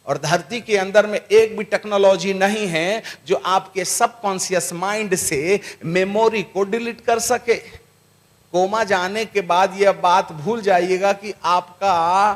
और धरती के अंदर में एक भी टेक्नोलॉजी नहीं है जो आपके सबकॉन्शियस माइंड से मेमोरी को डिलीट कर सके। कोमा जाने के बाद यह बात भूल जाइएगा कि आपका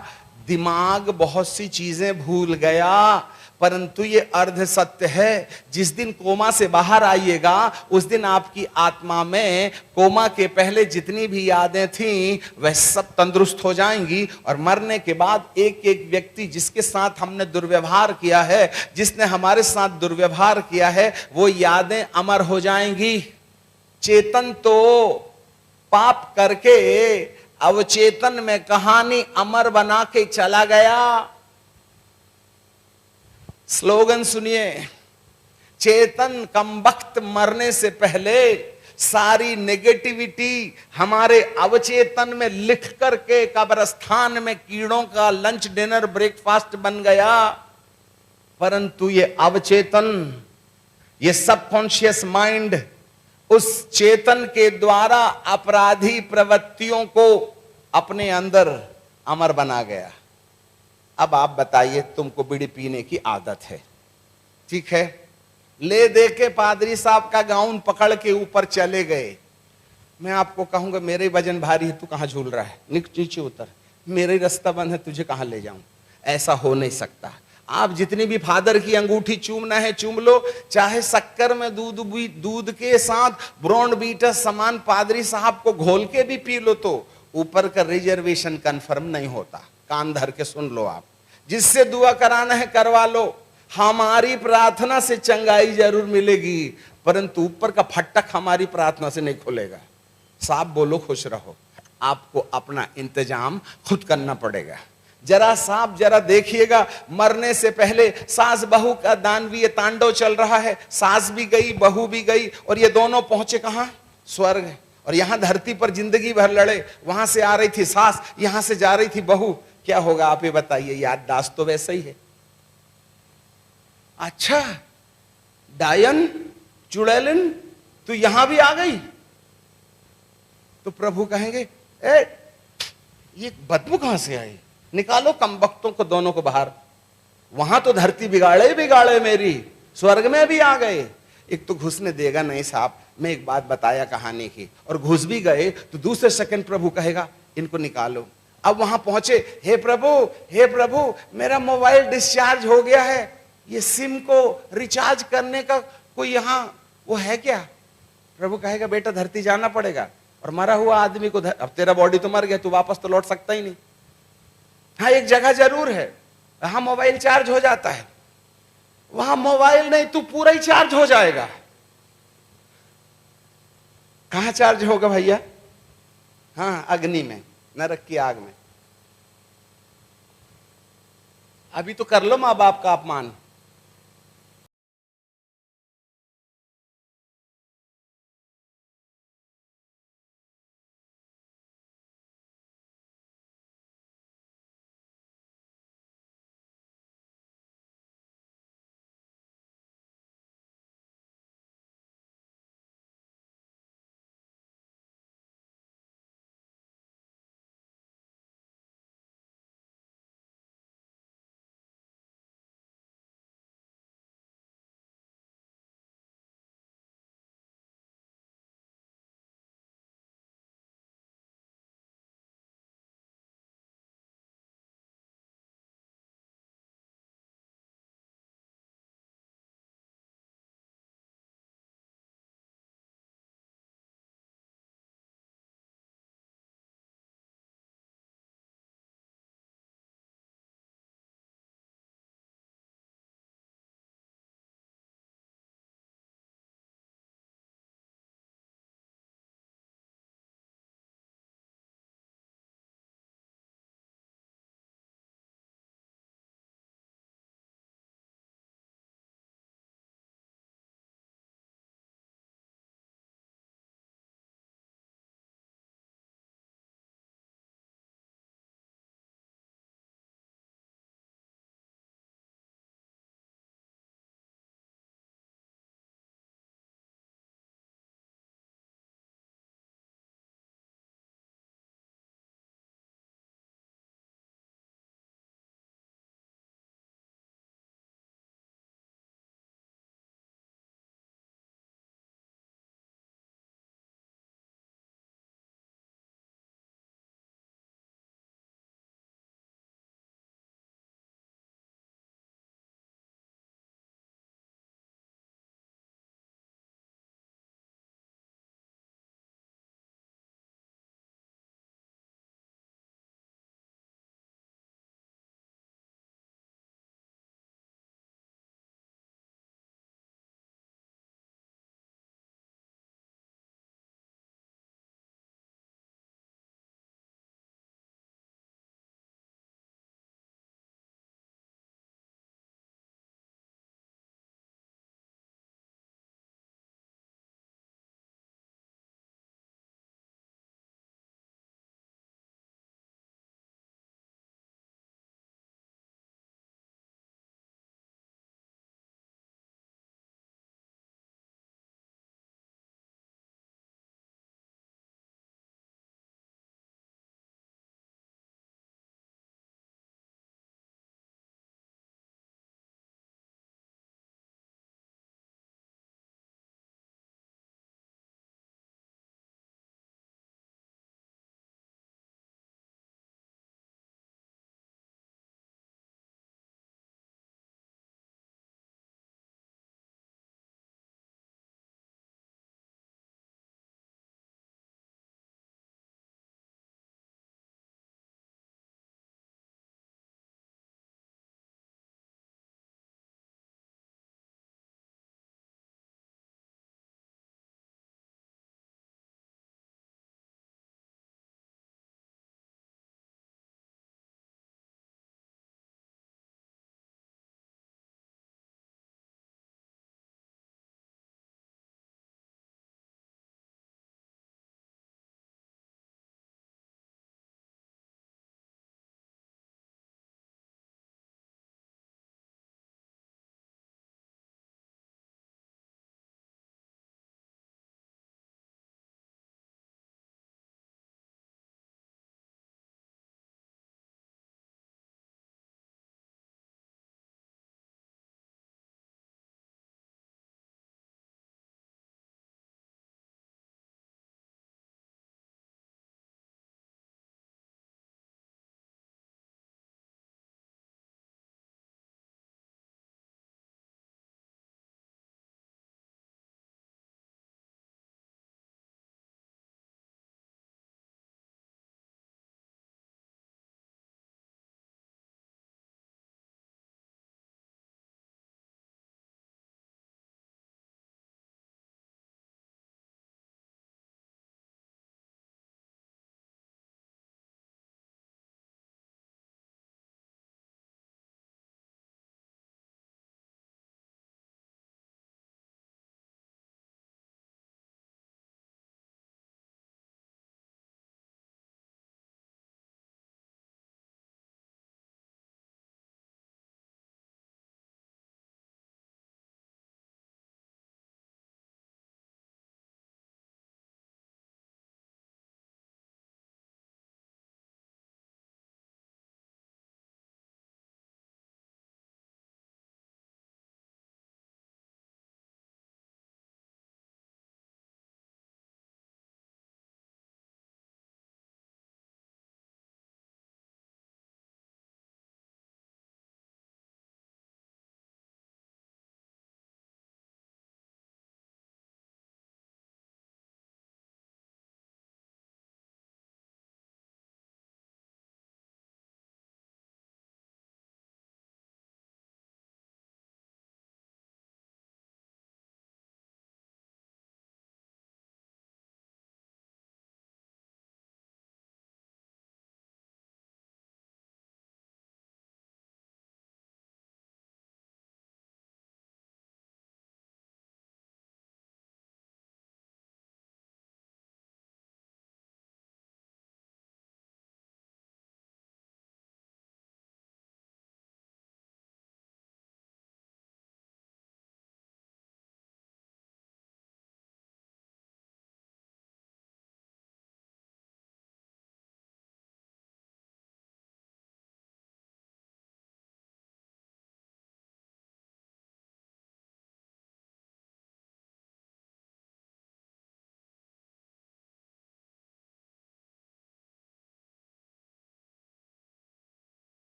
दिमाग बहुत सी चीजें भूल गया, परंतु ये अर्ध सत्य है। जिस दिन कोमा से बाहर आइएगा उस दिन आपकी आत्मा में कोमा के पहले जितनी भी यादें थीं वह सब तंदुरुस्त हो जाएंगी। और मरने के बाद एक एक व्यक्ति जिसके साथ हमने दुर्व्यवहार किया है, जिसने हमारे साथ दुर्व्यवहार किया है, वो यादें अमर हो जाएंगी। चेतन तो पाप करके अवचेतन में कहानी अमर बना के चला गया। स्लोगन सुनिए, चेतन कमबख्त मरने से पहले सारी नेगेटिविटी हमारे अवचेतन में लिख करके कब्रिस्तान में कीड़ों का लंच डिनर ब्रेकफास्ट बन गया। परंतु ये अवचेतन, ये सबकॉन्शियस माइंड उस चेतन के द्वारा अपराधी प्रवृत्तियों को अपने अंदर अमर बना गया। अब आप बताइए, तुमको बीड़ी पीने की आदत है, ठीक है, ले दे के पादरी साहब का गाउन पकड़ के ऊपर चले गए। मैं आपको कहूंगा मेरे वजन भारी है, तू कहां झूल रहा है, नीचे उतर, मेरे रास्ता बंद है, तुझे कहां ले जाऊं। ऐसा हो नहीं सकता। आप जितनी भी फादर की अंगूठी चूमना है चूम लो, चाहे शक्कर में दूध के साथ ब्रॉन्ड बीटर समान पादरी साहब को घोल के भी पी लो, तो ऊपर का रिजर्वेशन कंफर्म नहीं होता। कान धर के सुन लो, आप जिससे दुआ कराना है करवा लो। हमारी प्रार्थना से चंगाई जरूर मिलेगी, परंतु ऊपर का फटक हमारी प्रार्थना से नहीं खुलेगा। साहब बोलो खुश रहो, आपको अपना इंतजाम खुद करना पड़ेगा। जरा साहब जरा देखिएगा, मरने से पहले सास बहू का दानवीय तांडव चल रहा है। सास भी गई, बहू भी गई, और ये दोनों पहुंचे कहां? स्वर्ग। और यहां धरती पर जिंदगी भर लड़े। वहां से आ रही थी सास, यहां से जा रही थी बहू। क्या होगा आप ये बताइए? याददाश्त तो वैसे ही है। अच्छा डायन चुड़ैलिन तू यहां भी आ गई, तो प्रभु कहेंगे ए ये बदबू कहां से आई, निकालो कमबख्तों को दोनों को बाहर। वहां तो धरती बिगाड़े बिगाड़े मेरी, स्वर्ग में भी आ गए। एक तो घुसने देगा नहीं साहब। मैं एक बात बताया कहानी की, और घुस भी गए तो दूसरे सेकंड प्रभु कहेगा इनको निकालो। अब वहां पहुंचे, हे प्रभु मेरा मोबाइल डिस्चार्ज हो गया है, ये सिम को रिचार्ज करने का कोई यहां वो है क्या? प्रभु कहेगा बेटा धरती जाना पड़ेगा, और मरा हुआ आदमी को अब तेरा बॉडी तो मर गया, तू वापस तो लौट सकता ही नहीं। हाँ एक जगह जरूर है वहां मोबाइल चार्ज हो जाता है, वहां मोबाइल नहीं तू पूरा ही चार्ज हो जाएगा। कहां चार्ज होगा भैया? हाँ अग्नि में, नरक की आग में। अभी तो कर लो मां बाप का अपमान।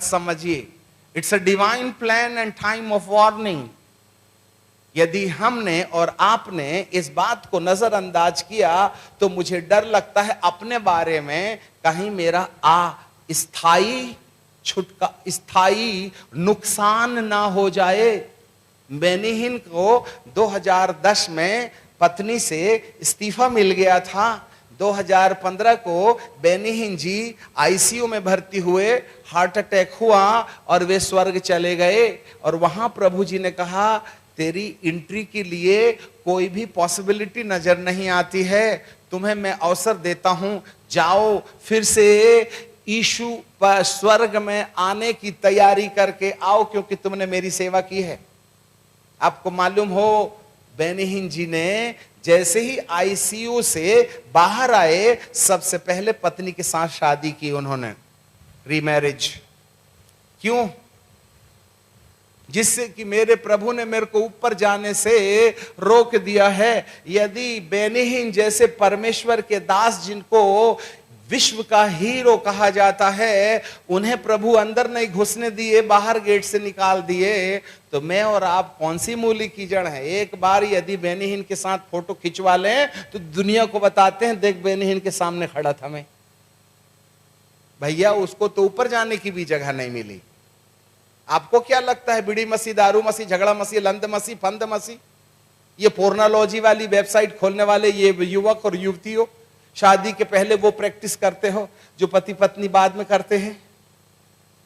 समझिए, it's a divine plan and time of warning. यदि हमने और आपने इस बात को नजरअंदाज किया तो मुझे डर लगता है अपने बारे में, कहीं मेरा स्थायी नुकसान ना हो जाए। बेनिहिन को 2010 में पत्नी से इस्तीफा मिल गया था। 2015 को बेनिहिन जी आईसीयू में भर्ती हुए, हार्ट अटैक हुआ और वे स्वर्ग चले गए। और वहां प्रभु जी ने कहा, तेरी एंट्री के लिए कोई भी पॉसिबिलिटी नजर नहीं आती है, तुम्हें मैं अवसर देता हूं, जाओ फिर से यीशु पर स्वर्ग में आने की तैयारी करके आओ, क्योंकि तुमने मेरी सेवा की है। आपको मालूम हो, बेनिहिन जी ने जैसे ही आईसीयू से बाहर आए, सबसे पहले पत्नी के साथ शादी की उन्होंने, रीमैरिज। क्यों? जिससे कि मेरे प्रभु ने मेरे को ऊपर जाने से रोक दिया है। यदि बेनिहिन जैसे परमेश्वर के दास, जिनको विश्व का हीरो कहा जाता है, उन्हें प्रभु अंदर नहीं घुसने दिए, बाहर गेट से निकाल दिए, तो मैं और आप कौन सी मूली की जड़ है। एक बार यदि बेनिहिन के साथ फोटो खिंचवा लें तो दुनिया को बताते हैं, देख बेनिहिन के सामने खड़ा था मैं। भैया, उसको तो ऊपर जाने की भी जगह नहीं मिली। आपको क्या लगता है, बीड़ी मसीह, दारू मसीह, झगड़ा मसीह, लंद मसीह, फंद मसीह, ये पोर्नोलॉजी वाली वेबसाइट खोलने वाले ये युवक और युवतियों, शादी के पहले वो प्रैक्टिस करते हो जो पति पत्नी बाद में करते हैं?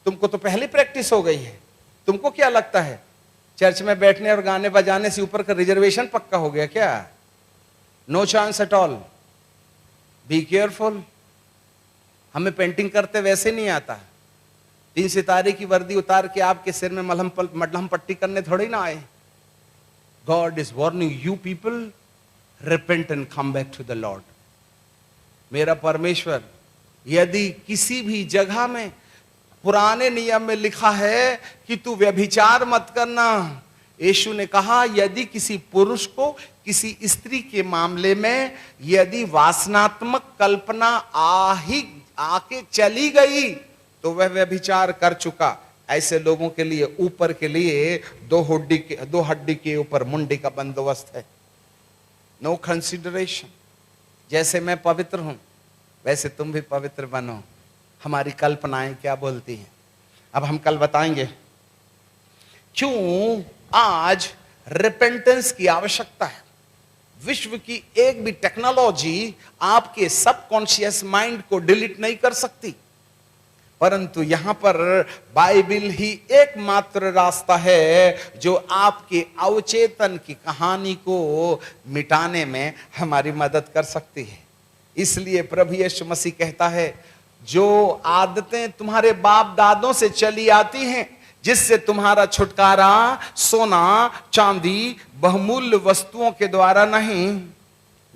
तुमको तो पहले प्रैक्टिस हो गई है। तुमको क्या लगता है, चर्च में बैठने और गाने बजाने से ऊपर का रिजर्वेशन पक्का हो गया क्या? No chance at all. Be careful. हमें पेंटिंग करते वैसे नहीं आता। 3 सितारे की वर्दी उतार के आपके सिर में मलहम पट्टी करने थोड़ी ना आए। God is warning you people, repent and come back to the Lord. मेरा परमेश्वर, यदि किसी भी जगह में पुराने नियम में लिखा है कि तू व्यभिचार मत करना, यीशु ने कहा यदि किसी पुरुष को किसी स्त्री के मामले में यदि वासनात्मक कल्पना आके चली गई तो वह व्यभिचार कर चुका। ऐसे लोगों के लिए ऊपर के लिए दो हड्डी के ऊपर मुंडी का बंदोबस्त है। No consideration. जैसे मैं पवित्र हूं वैसे तुम भी पवित्र बनो। हमारी कल्पनाएं क्या बोलती हैं? अब हम कल बताएंगे क्यों आज रिपेंटेंस की आवश्यकता है। विश्व की एक भी टेक्नोलॉजी आपके सबकॉन्शियस माइंड को डिलीट नहीं कर सकती, परंतु यहां पर बाइबल ही एकमात्र रास्ता है जो आपके अवचेतन की कहानी को मिटाने में हमारी मदद कर सकती है। इसलिए प्रभु यीशु मसीह कहता है, जो आदतें तुम्हारे बाप दादों से चली आती हैं, जिससे तुम्हारा छुटकारा सोना चांदी बहुमूल्य वस्तुओं के द्वारा नहीं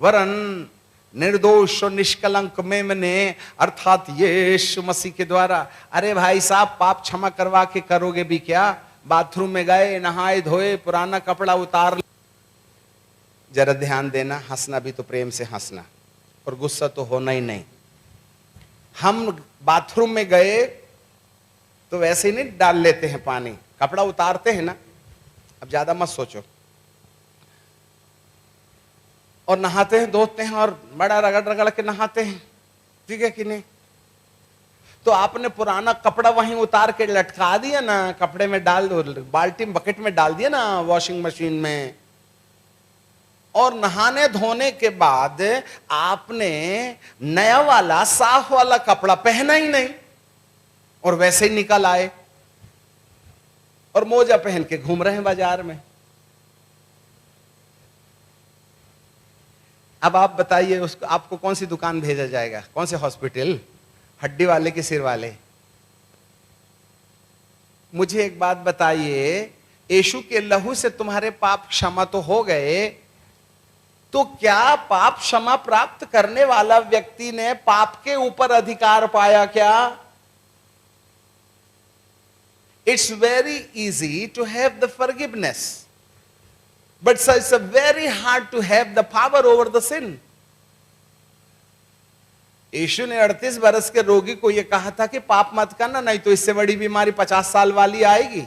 वरन निर्दोष और निष्कलंक मेमने अर्थात यीशु मसीह के द्वारा। अरे भाई साहब, पाप क्षमा करवा के करोगे भी क्या? बाथरूम में गए, नहाए धोए, पुराना कपड़ा उतार, जरा ध्यान देना, हंसना भी तो प्रेम से हंसना और गुस्सा तो होना ही नहीं। हम बाथरूम में गए तो वैसे ही नहीं डाल लेते हैं पानी, कपड़ा उतारते हैं ना। अब ज्यादा मत सोचो। और नहाते हैं, धोते हैं और बड़ा रगड़ रगड़ के नहाते हैं, ठीक है कि नहीं? तो आपने पुराना कपड़ा वहीं उतार के लटका दिया ना, कपड़े में डाल दो, बाल्टी में बकेट में डाल दिया ना, वॉशिंग मशीन में। और नहाने धोने के बाद आपने नया वाला साफ वाला कपड़ा पहना ही नहीं और वैसे ही निकल आए और मोजा पहन के घूम रहे हैं बाजार में। अब आप बताइए, उसको आपको कौन सी दुकान भेजा जाएगा? कौन से हॉस्पिटल? हड्डी वाले के सिर वाले? मुझे एक बात बताइए, यीशु के लहू से तुम्हारे पाप क्षमा तो हो गए, तो क्या पाप क्षमा प्राप्त करने वाला व्यक्ति ने पाप के ऊपर अधिकार पाया क्या? It's very easy to have the forgiveness, but it's very hard to have the power over the sin. यीशु ने 38 बरस के रोगी को यह कहा था कि पाप मत करना, नहीं तो इससे बड़ी बीमारी 50 साल वाली आएगी।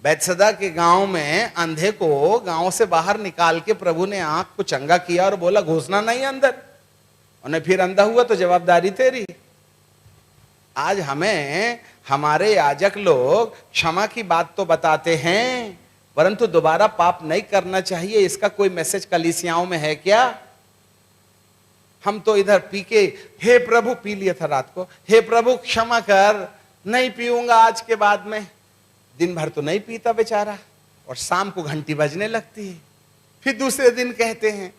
बैतसैदा के गांव में अंधे को गांव से बाहर निकाल के प्रभु ने आंख को चंगा किया और बोला घुसना नहीं अंदर। उन्हें फिर अंधा हुआ तो जवाबदारी तेरी। आज हमें हमारे याजक लोग क्षमा की बात तो बताते हैं, परंतु दोबारा पाप नहीं करना चाहिए, इसका कोई मैसेज कलीसियाओं में है क्या? हम तो इधर पी के, हे प्रभु, पी लिया था रात को, हे प्रभु क्षमा कर, नहीं पीऊंगा आज के बाद में। दिन भर तो नहीं पीता बेचारा, और शाम को घंटी बजने लगती है, फिर दूसरे दिन कहते हैं।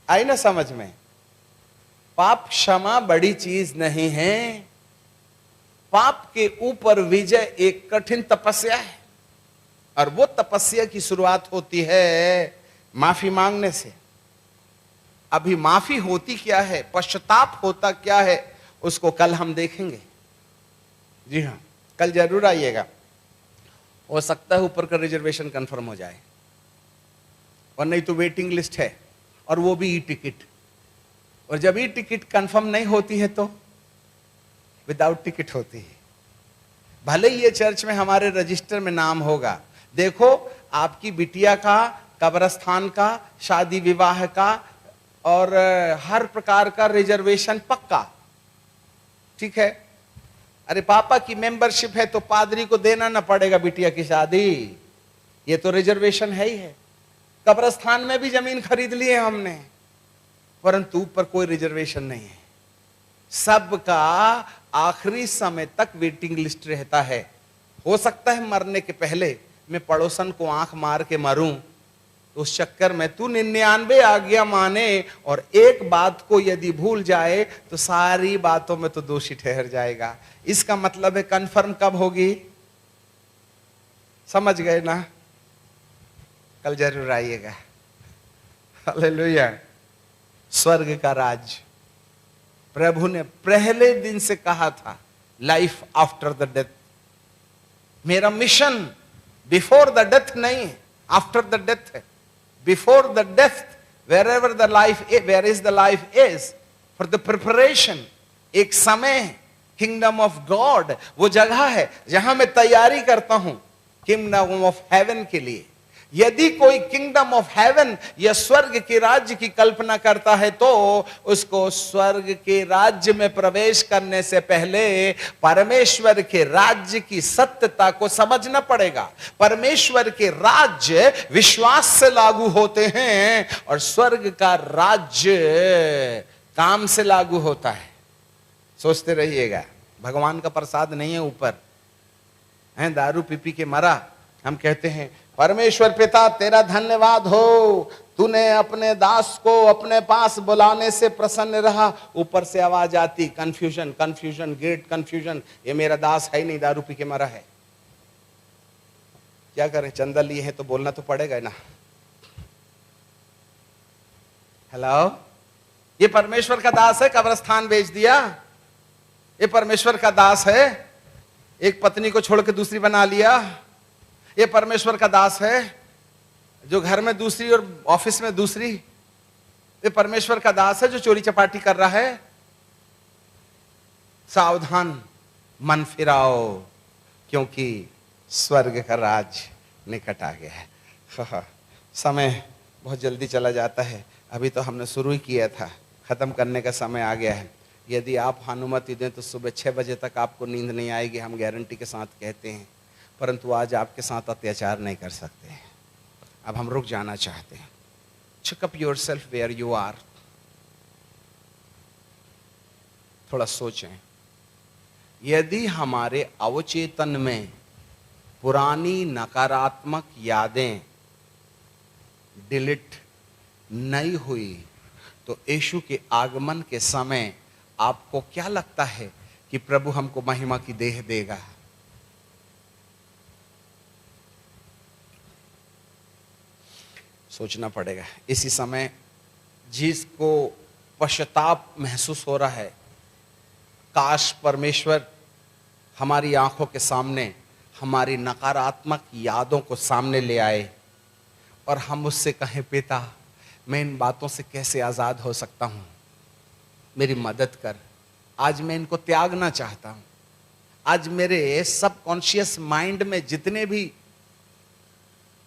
आई ना समझ में? पाप क्षमा बड़ी चीज नहीं है। पाप के ऊपर विजय एक कठिन तपस्या है, और वो तपस्या की शुरुआत होती है माफी मांगने से। अभी माफी होती क्या है, पश्चाताप होता क्या है, उसको कल हम देखेंगे। जी हाँ, कल जरूर आइएगा। हो सकता है ऊपर का रिजर्वेशन कंफर्म हो जाए, और नहीं तो वेटिंग लिस्ट है, और वो भी ई टिकट। और जब ई टिकट कंफर्म नहीं होती है तो विदाउट टिकट होती है। भले ही ये चर्च में हमारे रजिस्टर में नाम होगा, देखो आपकी बिटिया का, कब्रस्तान का, शादी विवाह का और हर प्रकार का रिजर्वेशन पक्का, ठीक है। अरे पापा की मेंबरशिप है तो पादरी को देना ना पड़ेगा बिटिया की शादी, ये तो रिजर्वेशन है ही है। कब्रस्तान में भी जमीन खरीद ली है हमने, परंतु ऊपर कोई रिजर्वेशन नहीं है। सबका आखिरी समय तक वेटिंग लिस्ट रहता है। हो सकता है मरने के पहले मैं पड़ोसन को आंख मार के मरूं, तो उस चक्कर में तू 99 आज्ञा माने और एक बात को यदि भूल जाए तो सारी बातों में तो दोषी ठहर जाएगा। इसका मतलब है कंफर्म कब होगी? समझ गए ना? कल जरूर आइएगा। हालेलुया। स्वर्ग का राज प्रभु ने पहले दिन से कहा था, लाइफ आफ्टर द डेथ। मेरा मिशन बिफोर द डेथ नहीं है, आफ्टर द डेथ है। Before the death, wherever the life, where is the life is, for the preparation. एक समय है, किंगडम ऑफ गॉड वो जगह है जहां मैं तैयारी करता हूं किंगडम ऑफ हेवन के लिए। यदि कोई किंगडम ऑफ हेवन या स्वर्ग के राज्य की कल्पना करता है तो उसको स्वर्ग के राज्य में प्रवेश करने से पहले परमेश्वर के राज्य की सत्यता को समझना पड़ेगा। परमेश्वर के राज्य विश्वास से लागू होते हैं और स्वर्ग का राज्य काम से लागू होता है। सोचते रहिएगा, भगवान का प्रसाद नहीं है ऊपर है, दारू पी पी के मरा। हम कहते हैं परमेश्वर पिता तेरा धन्यवाद हो, तूने अपने दास को अपने पास बुलाने से प्रसन्न रहा। ऊपर से आवाज आती, कंफ्यूजन कंफ्यूजन ग्रेट कंफ्यूजन, ये मेरा दास है ही नहीं, दारू पी के मरा है। क्या करें, चंदा लिए हैं तो बोलना तो पड़ेगा ना। हेलो, ये परमेश्वर का दास है, कब्रस्तान बेच दिया। ये परमेश्वर का दास है, एक पत्नी को छोड़ के दूसरी बना लिया। ये परमेश्वर का दास है जो घर में दूसरी और ऑफिस में दूसरी। ये परमेश्वर का दास है जो चोरी चपाटी कर रहा है। सावधान, मन फिराओ, क्योंकि स्वर्ग का राज निकट आ गया है। समय बहुत जल्दी चला जाता है, अभी तो हमने शुरू ही किया था, खत्म करने का समय आ गया है। यदि आप अनुमति दें तो सुबह 6 बजे तक आपको नींद नहीं आएगी, हम गारंटी के साथ कहते हैं। परंतु आज आपके साथ अत्याचार नहीं कर सकते हैं। अब हम रुक जाना चाहते हैं। Check up yourself where you are. थोड़ा सोचें, यदि हमारे अवचेतन में पुरानी नकारात्मक यादें डिलीट नहीं हुई तो यीशु के आगमन के समय आपको क्या लगता है कि प्रभु हमको महिमा की देह देगा? सोचना पड़ेगा। इसी समय जिसको पश्चाताप महसूस हो रहा है, काश परमेश्वर हमारी आंखों के सामने हमारी नकारात्मक यादों को सामने ले आए और हम उससे कहें, पिता मैं इन बातों से कैसे आज़ाद हो सकता हूँ। मेरी मदद कर। आज मैं इनको त्यागना चाहता हूं। आज मेरे सबकॉन्शियस माइंड में जितने भी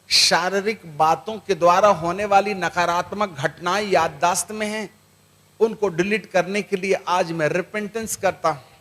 शारीरिक बातों के द्वारा होने वाली नकारात्मक घटनाएं याददाश्त में हैं, उनको डिलीट करने के लिए आज मैं रिपेंटेंस करता हूं।